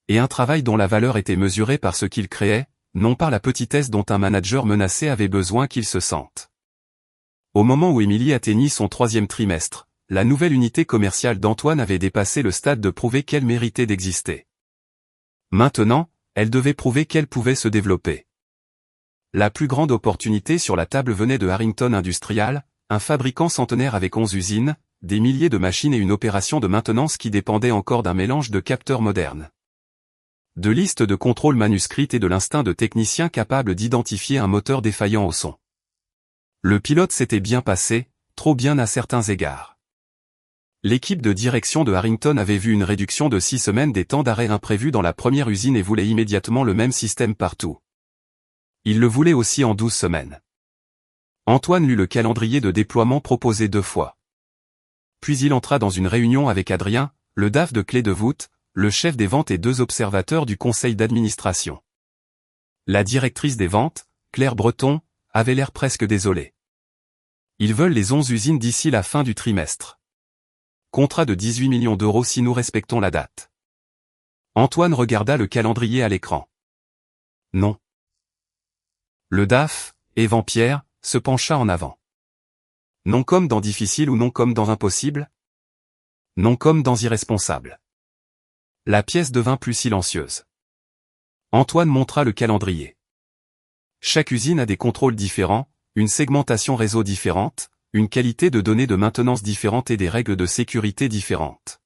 Et un travail dont la valeur était mesurée par ce qu'il créait, non par la petitesse dont un manager menacé avait besoin qu'il se sente. Au moment où Émilie atteignit son 3e trimestre, la nouvelle unité commerciale d'Antoine avait dépassé le stade de prouver qu'elle méritait d'exister. Maintenant, elle devait prouver qu'elle pouvait se développer. La plus grande opportunité sur la table venait de Harrington Industrial, un fabricant centenaire avec 11 usines, des milliers de machines et une opération de maintenance qui dépendait encore d'un mélange de capteurs modernes, de listes de contrôle manuscrites et de l'instinct de technicien capable d'identifier un moteur défaillant au son. Le pilote s'était bien passé, trop bien à certains égards. L'équipe de direction de Harrington avait vu une réduction de 6 semaines des temps d'arrêt imprévus dans la première usine et voulait immédiatement le même système partout. Il le voulait aussi en 12 semaines. Antoine lut le calendrier de déploiement proposé 2 fois. Puis il entra dans une réunion avec Adrien, le DAF de Clé de voûte, le chef des ventes et 2 observateurs du conseil d'administration. La directrice des ventes, Claire Breton, avait l'air presque désolée. Ils veulent les 11 usines d'ici la fin du trimestre. Contrat de 18 millions d'euros si nous respectons la date. Antoine regarda le calendrier à l'écran. Non. Le DAF, Evan Pierre, se pencha en avant. Non comme dans difficile ou non comme dans impossible? Non comme dans irresponsable. La pièce devint plus silencieuse. Antoine montra le calendrier. Chaque usine a des contrôles différents, une segmentation réseau différente, une qualité de données de maintenance différente et des règles de sécurité différentes.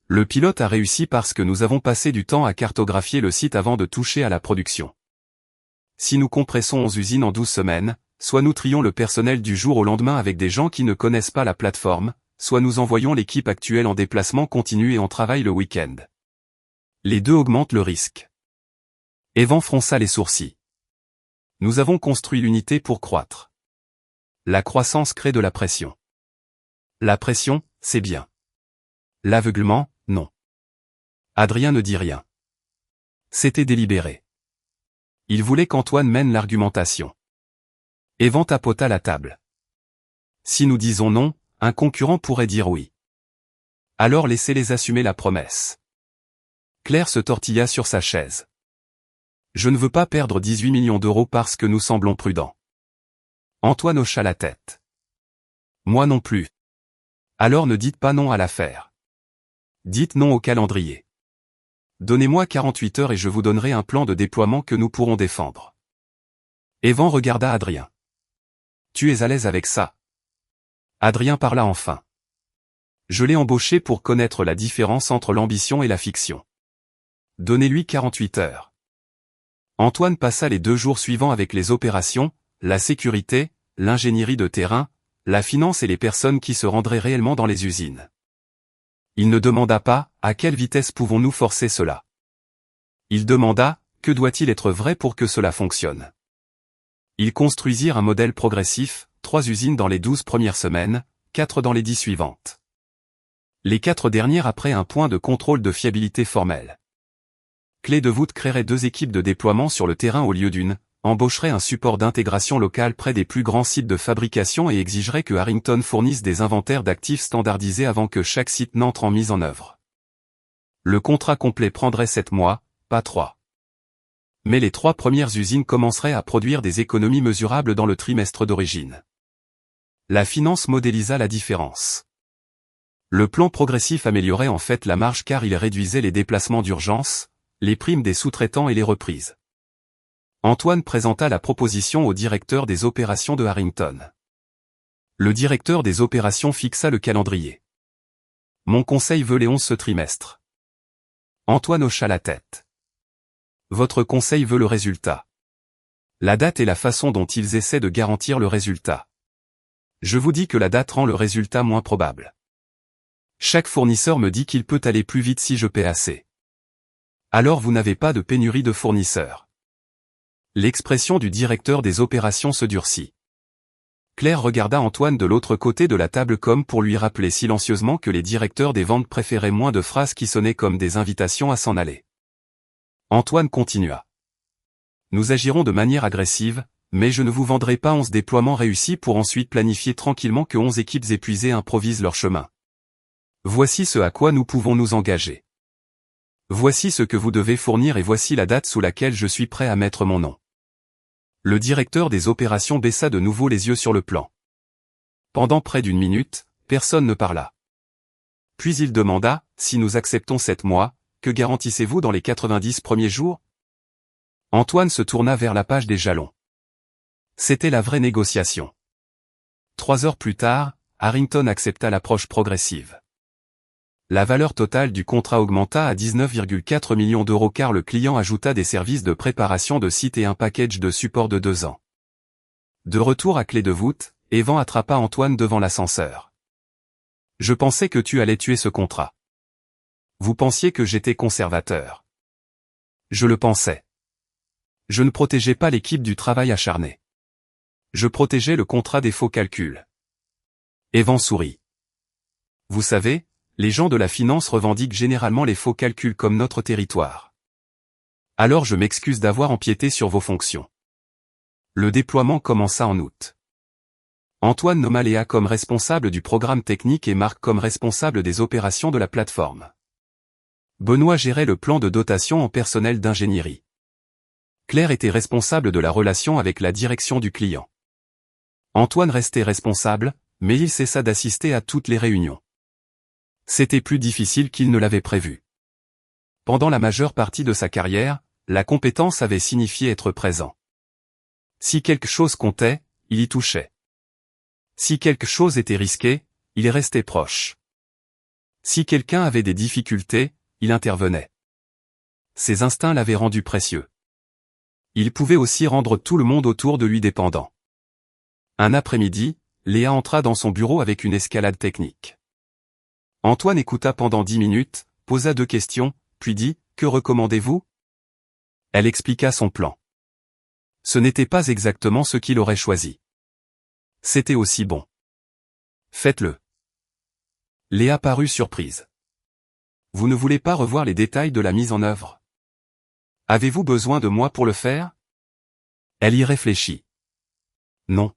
Le pilote a réussi parce que nous avons passé du temps à cartographier le site avant de toucher à la production. Si nous compressons 11 usines en 12 semaines, soit nous trions le personnel du jour au lendemain avec des gens qui ne connaissent pas la plateforme, soit nous envoyons l'équipe actuelle en déplacement continu et en travail le week-end. Les deux augmentent le risque. Evan fronça les sourcils. Nous avons construit l'unité pour croître. La croissance crée de la pression. La pression, c'est bien. L'aveuglement, non. Adrien ne dit rien. C'était délibéré. Il voulait qu'Antoine mène l'argumentation. Evan tapota la table. Si nous disons non, un concurrent pourrait dire oui. Alors laissez-les assumer la promesse. Claire se tortilla sur sa chaise. Je ne veux pas perdre 18 millions d'euros parce que nous semblons prudents. Antoine hocha la tête. Moi non plus. Alors ne dites pas non à l'affaire. Dites non au calendrier. Donnez-moi 48 heures et je vous donnerai un plan de déploiement que nous pourrons défendre. Evan regarda Adrien. Tu es à l'aise avec ça? Adrien parla enfin. Je l'ai embauché pour connaître la différence entre l'ambition et la fiction. Donnez-lui 48 heures. Antoine passa les 2 jours suivants avec les opérations, la sécurité, l'ingénierie de terrain, la finance et les personnes qui se rendraient réellement dans les usines. Il ne demanda pas, à quelle vitesse pouvons-nous forcer cela? Il demanda, que doit-il être vrai pour que cela fonctionne? Ils construisirent un modèle progressif, 3 usines dans les 12 premières semaines, 4 dans les 10 suivantes. Les 4 dernières après un point de contrôle de fiabilité formel. Clé de voûte créerait 2 équipes de déploiement sur le terrain au lieu d'une, embaucherait un support d'intégration local près des plus grands sites de fabrication et exigerait que Harrington fournisse des inventaires d'actifs standardisés avant que chaque site n'entre en mise en œuvre. Le contrat complet prendrait 7 mois, pas 3. Mais les 3 premières usines commenceraient à produire des économies mesurables dans le trimestre d'origine. La finance modélisa la différence. Le plan progressif améliorait en fait la marge car il réduisait les déplacements d'urgence, les primes des sous-traitants et les reprises. Antoine présenta la proposition au directeur des opérations de Harrington. Le directeur des opérations fixa le calendrier. Mon conseil veut les 11 ce trimestre. Antoine hocha la tête. Votre conseil veut le résultat. La date et la façon dont ils essaient de garantir le résultat. Je vous dis que la date rend le résultat moins probable. Chaque fournisseur me dit qu'il peut aller plus vite si je paie assez. Alors vous n'avez pas de pénurie de fournisseurs. L'expression du directeur des opérations se durcit. Claire regarda Antoine de l'autre côté de la table comme pour lui rappeler silencieusement que les directeurs des ventes préféraient moins de phrases qui sonnaient comme des invitations à s'en aller. Antoine continua. Nous agirons de manière agressive, mais je ne vous vendrai pas 11 déploiements réussis pour ensuite planifier tranquillement que 11 équipes épuisées improvisent leur chemin. Voici ce à quoi nous pouvons nous engager. Voici ce que vous devez fournir et voici la date sous laquelle je suis prêt à mettre mon nom. Le directeur des opérations baissa de nouveau les yeux sur le plan. Pendant près d'1 minute, personne ne parla. Puis il demanda, si nous acceptons 7 mois, que garantissez-vous dans les 90 premiers jours? Antoine se tourna vers la page des jalons. C'était la vraie négociation. 3 heures plus tard, Harrington accepta l'approche progressive. La valeur totale du contrat augmenta à 19,4 millions d'euros car le client ajouta des services de préparation de site et un package de support de 2 ans. De retour à clé de voûte, Evan attrapa Antoine devant l'ascenseur. Je pensais que tu allais tuer ce contrat. Vous pensiez que j'étais conservateur. Je le pensais. Je ne protégeais pas l'équipe du travail acharné. Je protégeais le contrat des faux calculs. Evan sourit. Vous savez, les gens de la finance revendiquent généralement les faux calculs comme notre territoire. Alors je m'excuse d'avoir empiété sur vos fonctions. Le déploiement commença en août. Antoine nomma Léa comme responsable du programme technique et Marc comme responsable des opérations de la plateforme. Benoît gérait le plan de dotation en personnel d'ingénierie. Claire était responsable de la relation avec la direction du client. Antoine restait responsable, mais il cessa d'assister à toutes les réunions. C'était plus difficile qu'il ne l'avait prévu. Pendant la majeure partie de sa carrière, la compétence avait signifié être présent. Si quelque chose comptait, il y touchait. Si quelque chose était risqué, il restait proche. Si quelqu'un avait des difficultés, il intervenait. Ses instincts l'avaient rendu précieux. Il pouvait aussi rendre tout le monde autour de lui dépendant. Un après-midi, Léa entra dans son bureau avec une escalade technique. Antoine écouta pendant 10 minutes, posa 2 questions, puis dit, « Que recommandez-vous » Elle expliqua son plan. Ce n'était pas exactement ce qu'il aurait choisi. C'était aussi bon. Faites-le. Léa parut surprise. Vous ne voulez pas revoir les détails de la mise en œuvre? Avez-vous besoin de moi pour le faire? Elle y réfléchit. Non.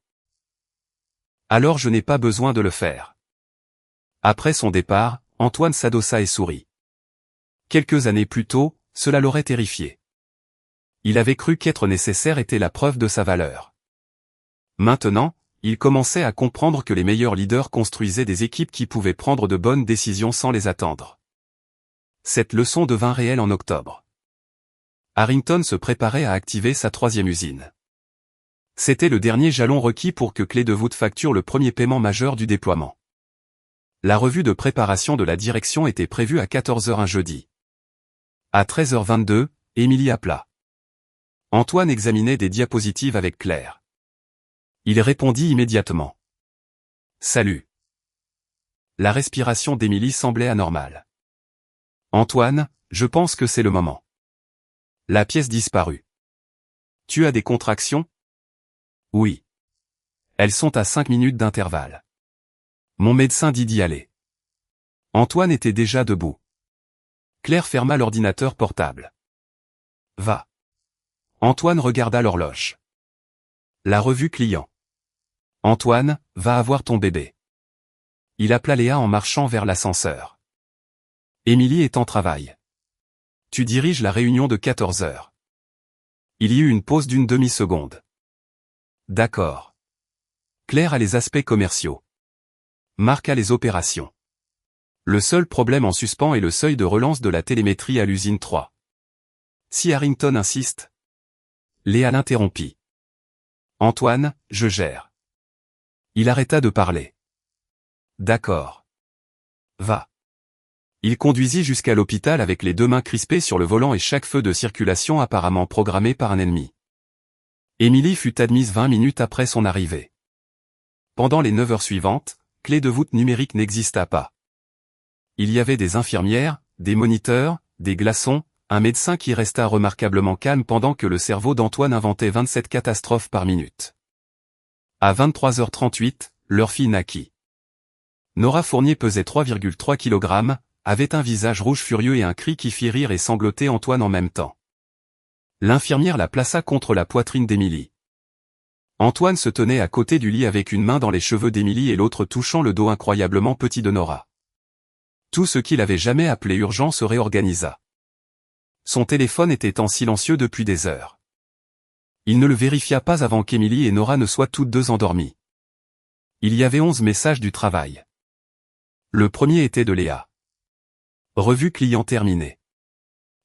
Alors je n'ai pas besoin de le faire. Après son départ, Antoine s'adossa et sourit. Quelques années plus tôt, cela l'aurait terrifié. Il avait cru qu'être nécessaire était la preuve de sa valeur. Maintenant, il commençait à comprendre que les meilleurs leaders construisaient des équipes qui pouvaient prendre de bonnes décisions sans les attendre. Cette leçon devint réelle en octobre. Harrington se préparait à activer sa 3e usine. C'était le dernier jalon requis pour que Clé de voûte facture le premier paiement majeur du déploiement. La revue de préparation de la direction était prévue à 14 h un jeudi. À 13h22, Émilie appela. Antoine examinait des diapositives avec Claire. Il répondit immédiatement. Salut. La respiration d'Émilie semblait anormale. Antoine, je pense que c'est le moment. La pièce disparut. Tu as des contractions? Oui. Elles sont à 5 minutes d'intervalle. Mon médecin dit d'y aller. Antoine était déjà debout. Claire ferma l'ordinateur portable. Va. Antoine regarda l'horloge. La revue client. Antoine, va avoir ton bébé. Il appela Léa en marchant vers l'ascenseur. Émilie est en travail. Tu diriges la réunion de 14 h. Il y eut une pause d'1 demi-seconde. D'accord. Claire a les aspects commerciaux. Marc a les opérations. Le seul problème en suspens est le seuil de relance de la télémétrie à l'usine 3. Si Harrington insiste. Léa l'interrompit. Antoine, je gère. Il arrêta de parler. D'accord. Va. Il conduisit jusqu'à l'hôpital avec les 2 mains crispées sur le volant et chaque feu de circulation apparemment programmé par un ennemi. Émilie fut admise 20 minutes après son arrivée. Pendant les 9 heures suivantes, Clé de voûte numérique n'exista pas. Il y avait des infirmières, des moniteurs, des glaçons, un médecin qui resta remarquablement calme pendant que le cerveau d'Antoine inventait 27 catastrophes par minute. À 23h38, leur fille naquit. Nora Fournier pesait 3,3 kg, avait un visage rouge furieux et un cri qui fit rire et sangloter Antoine en même temps. L'infirmière la plaça contre la poitrine d'Émilie. Antoine se tenait à côté du lit avec une main dans les cheveux d'Émilie et l'autre touchant le dos incroyablement petit de Nora. Tout ce qu'il avait jamais appelé urgent se réorganisa. Son téléphone était en silencieux depuis des heures. Il ne le vérifia pas avant qu'Émilie et Nora ne soient toutes deux endormies. Il y avait 11 messages du travail. Le premier était de Léa. Revue client terminée.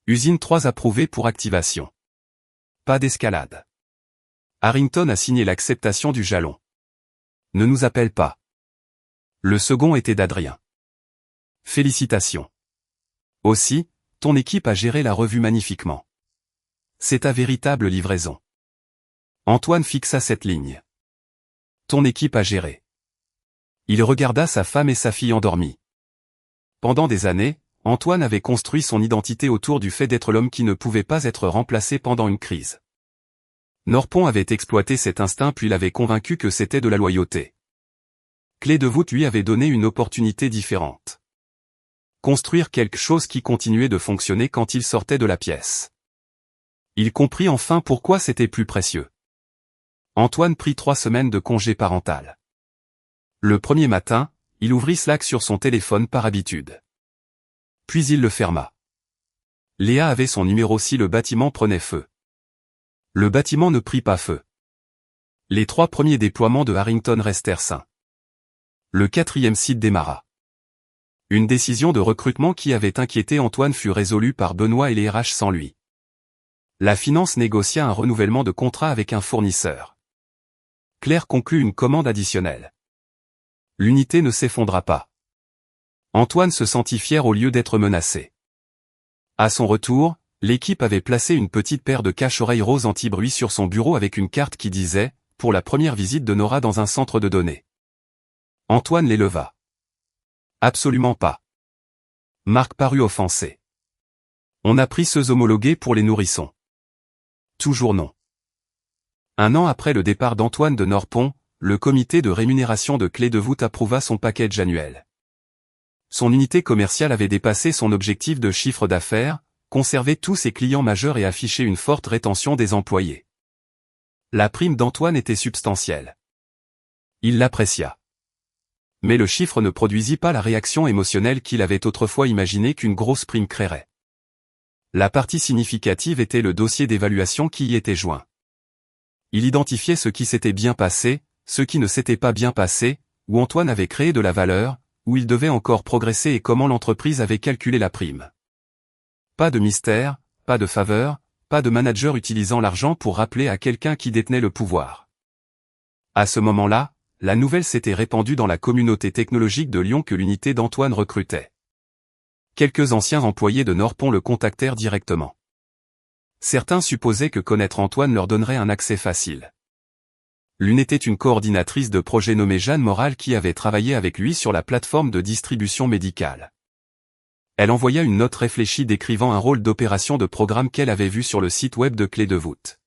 Usine 3 approuvée pour activation. Pas d'escalade. Harrington a signé l'acceptation du jalon. Ne nous appelle pas. Le second était d'Adrien. Félicitations. Aussi, ton équipe a géré la revue magnifiquement. C'est ta véritable livraison. Antoine fixa cette ligne. Ton équipe a géré. Il regarda sa femme et sa fille endormies. Pendant des années, Antoine avait construit son identité autour du fait d'être l'homme qui ne pouvait pas être remplacé pendant une crise. Norpon avait exploité cet instinct puis l'avait convaincu que c'était de la loyauté. Clé de voûte lui avait donné une opportunité différente. Construire quelque chose qui continuait de fonctionner quand il sortait de la pièce. Il comprit enfin pourquoi c'était plus précieux. Antoine prit 3 semaines de congé parental. Le premier matin, il ouvrit Slack sur son téléphone par habitude. Puis il le ferma. Léa avait son numéro si le bâtiment prenait feu. Le bâtiment ne prit pas feu. Les 3 premiers déploiements de Harrington restèrent sains. Le 4e site démarra. Une décision de recrutement qui avait inquiété Antoine fut résolue par Benoît et les RH sans lui. La finance négocia un renouvellement de contrat avec un fournisseur. Claire conclut une commande additionnelle. L'unité ne s'effondra pas. Antoine se sentit fier au lieu d'être menacé. À son retour, l'équipe avait placé une petite paire de cache-oreilles rose anti-bruit sur son bureau avec une carte qui disait « Pour la première visite de Nora dans un centre de données ». Antoine les leva. Absolument pas. Marc parut offensé. On a pris ceux homologués pour les nourrissons. Toujours non. 1 an après le départ d'Antoine de Norpon, le comité de rémunération de Clé de voûte approuva son package annuel. Son unité commerciale avait dépassé son objectif de chiffre d'affaires, conservé tous ses clients majeurs et affiché une forte rétention des employés. La prime d'Antoine était substantielle. Il l'apprécia. Mais le chiffre ne produisit pas la réaction émotionnelle qu'il avait autrefois imaginé qu'une grosse prime créerait. La partie significative était le dossier d'évaluation qui y était joint. Il identifiait ce qui s'était bien passé, ce qui ne s'était pas bien passé, où Antoine avait créé de la valeur, où il devait encore progresser et comment l'entreprise avait calculé la prime. Pas de mystère, pas de faveur, pas de manager utilisant l'argent pour rappeler à quelqu'un qui détenait le pouvoir. À ce moment-là, la nouvelle s'était répandue dans la communauté technologique de Lyon que l'unité d'Antoine recrutait. Quelques anciens employés de Norpon le contactèrent directement. Certains supposaient que connaître Antoine leur donnerait un accès facile. L'une était une coordinatrice de projet nommée Jeanne Moral qui avait travaillé avec lui sur la plateforme de distribution médicale. Elle envoya une note réfléchie décrivant un rôle d'opération de programme qu'elle avait vu sur le site web de Clé de voûte.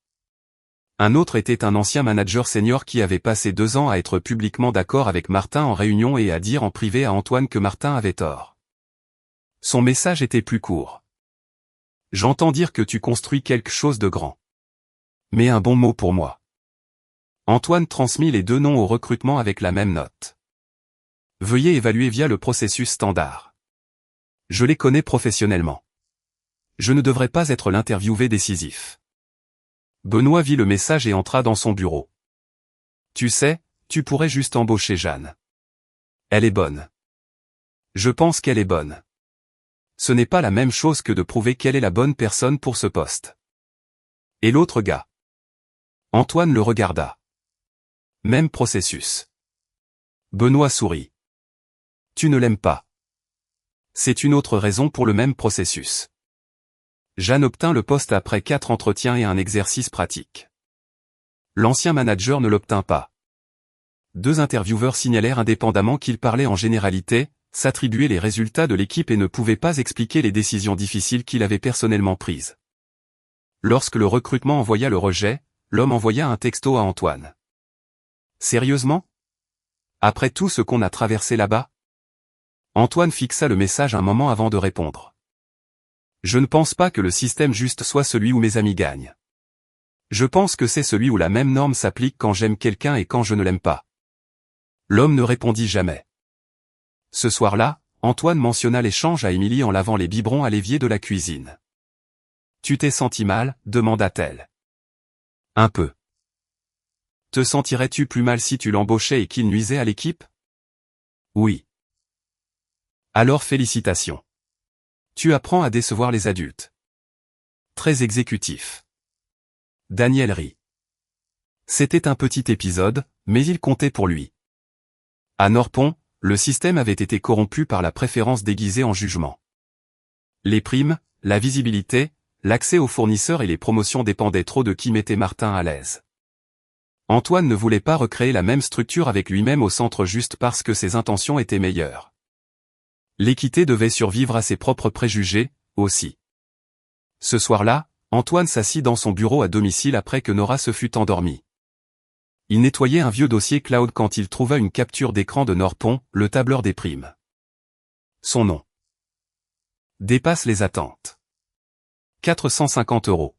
Un autre était un ancien manager senior qui avait passé 2 ans à être publiquement d'accord avec Martin en réunion et à dire en privé à Antoine que Martin avait tort. Son message était plus court. J'entends dire que tu construis quelque chose de grand. Mais un bon mot pour moi. Antoine transmit les 2 noms au recrutement avec la même note. Veuillez évaluer via le processus standard. Je les connais professionnellement. Je ne devrais pas être l'interviewé décisif. Benoît vit le message et entra dans son bureau. Tu sais, tu pourrais juste embaucher Jeanne. Elle est bonne. Je pense qu'elle est bonne. Ce n'est pas la même chose que de prouver qu'elle est la bonne personne pour ce poste. Et l'autre gars? Antoine le regarda. Même processus. Benoît sourit. Tu ne l'aimes pas. C'est une autre raison pour le même processus. Jeanne obtint le poste après 4 entretiens et un exercice pratique. L'ancien manager ne l'obtint pas. 2 intervieweurs signalèrent indépendamment qu'il parlait en généralité, s'attribuait les résultats de l'équipe et ne pouvait pas expliquer les décisions difficiles qu'il avait personnellement prises. Lorsque le recrutement envoya le rejet, l'homme envoya un texto à Antoine. « Sérieusement ? Après tout ce qu'on a traversé là-bas ?» Antoine fixa le message un moment avant de répondre. « Je ne pense pas que le système juste soit celui où mes amis gagnent. Je pense que c'est celui où la même norme s'applique quand j'aime quelqu'un et quand je ne l'aime pas. » L'homme ne répondit jamais. Ce soir-là, Antoine mentionna l'échange à Émilie en lavant les biberons à l'évier de la cuisine. « Tu t'es senti mal ?» demanda-t-elle. « Un peu. Te sentirais-tu plus mal si tu l'embauchais et qu'il nuisait à l'équipe ? » « Oui. » « Alors félicitations. Tu apprends à décevoir les adultes. » Très exécutif. Daniel rit. C'était un petit épisode, mais il comptait pour lui. À Norpont, le système avait été corrompu par la préférence déguisée en jugement. Les primes, la visibilité, l'accès aux fournisseurs et les promotions dépendaient trop de qui mettait Martin à l'aise. Antoine ne voulait pas recréer la même structure avec lui-même au centre juste parce que ses intentions étaient meilleures. L'équité devait survivre à ses propres préjugés, aussi. Ce soir-là, Antoine s'assit dans son bureau à domicile après que Nora se fût endormie. Il nettoyait un vieux dossier cloud quand il trouva une capture d'écran de Norpont, le tableur des primes. Son nom dépasse les attentes. 450 €.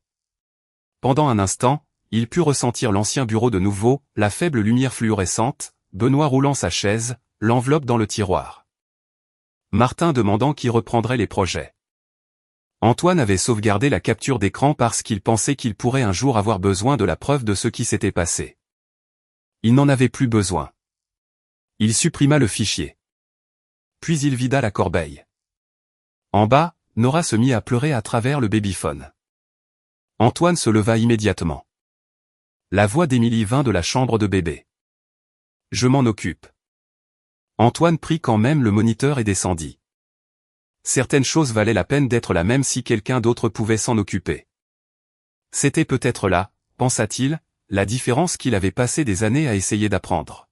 Pendant un instant, il put ressentir l'ancien bureau de nouveau, la faible lumière fluorescente, Benoît roulant sa chaise, l'enveloppe dans le tiroir. Martin demandant qui reprendrait les projets. Antoine avait sauvegardé la capture d'écran parce qu'il pensait qu'il pourrait un jour avoir besoin de la preuve de ce qui s'était passé. Il n'en avait plus besoin. Il supprima le fichier. Puis il vida la corbeille. En bas, Nora se mit à pleurer à travers le babyphone. Antoine se leva immédiatement. La voix d'Émilie vint de la chambre de bébé. « Je m'en occupe. » Antoine prit quand même le moniteur et descendit. Certaines choses valaient la peine d'être là même si quelqu'un d'autre pouvait s'en occuper. C'était peut-être là, pensa-t-il, la différence qu'il avait passé des années à essayer d'apprendre.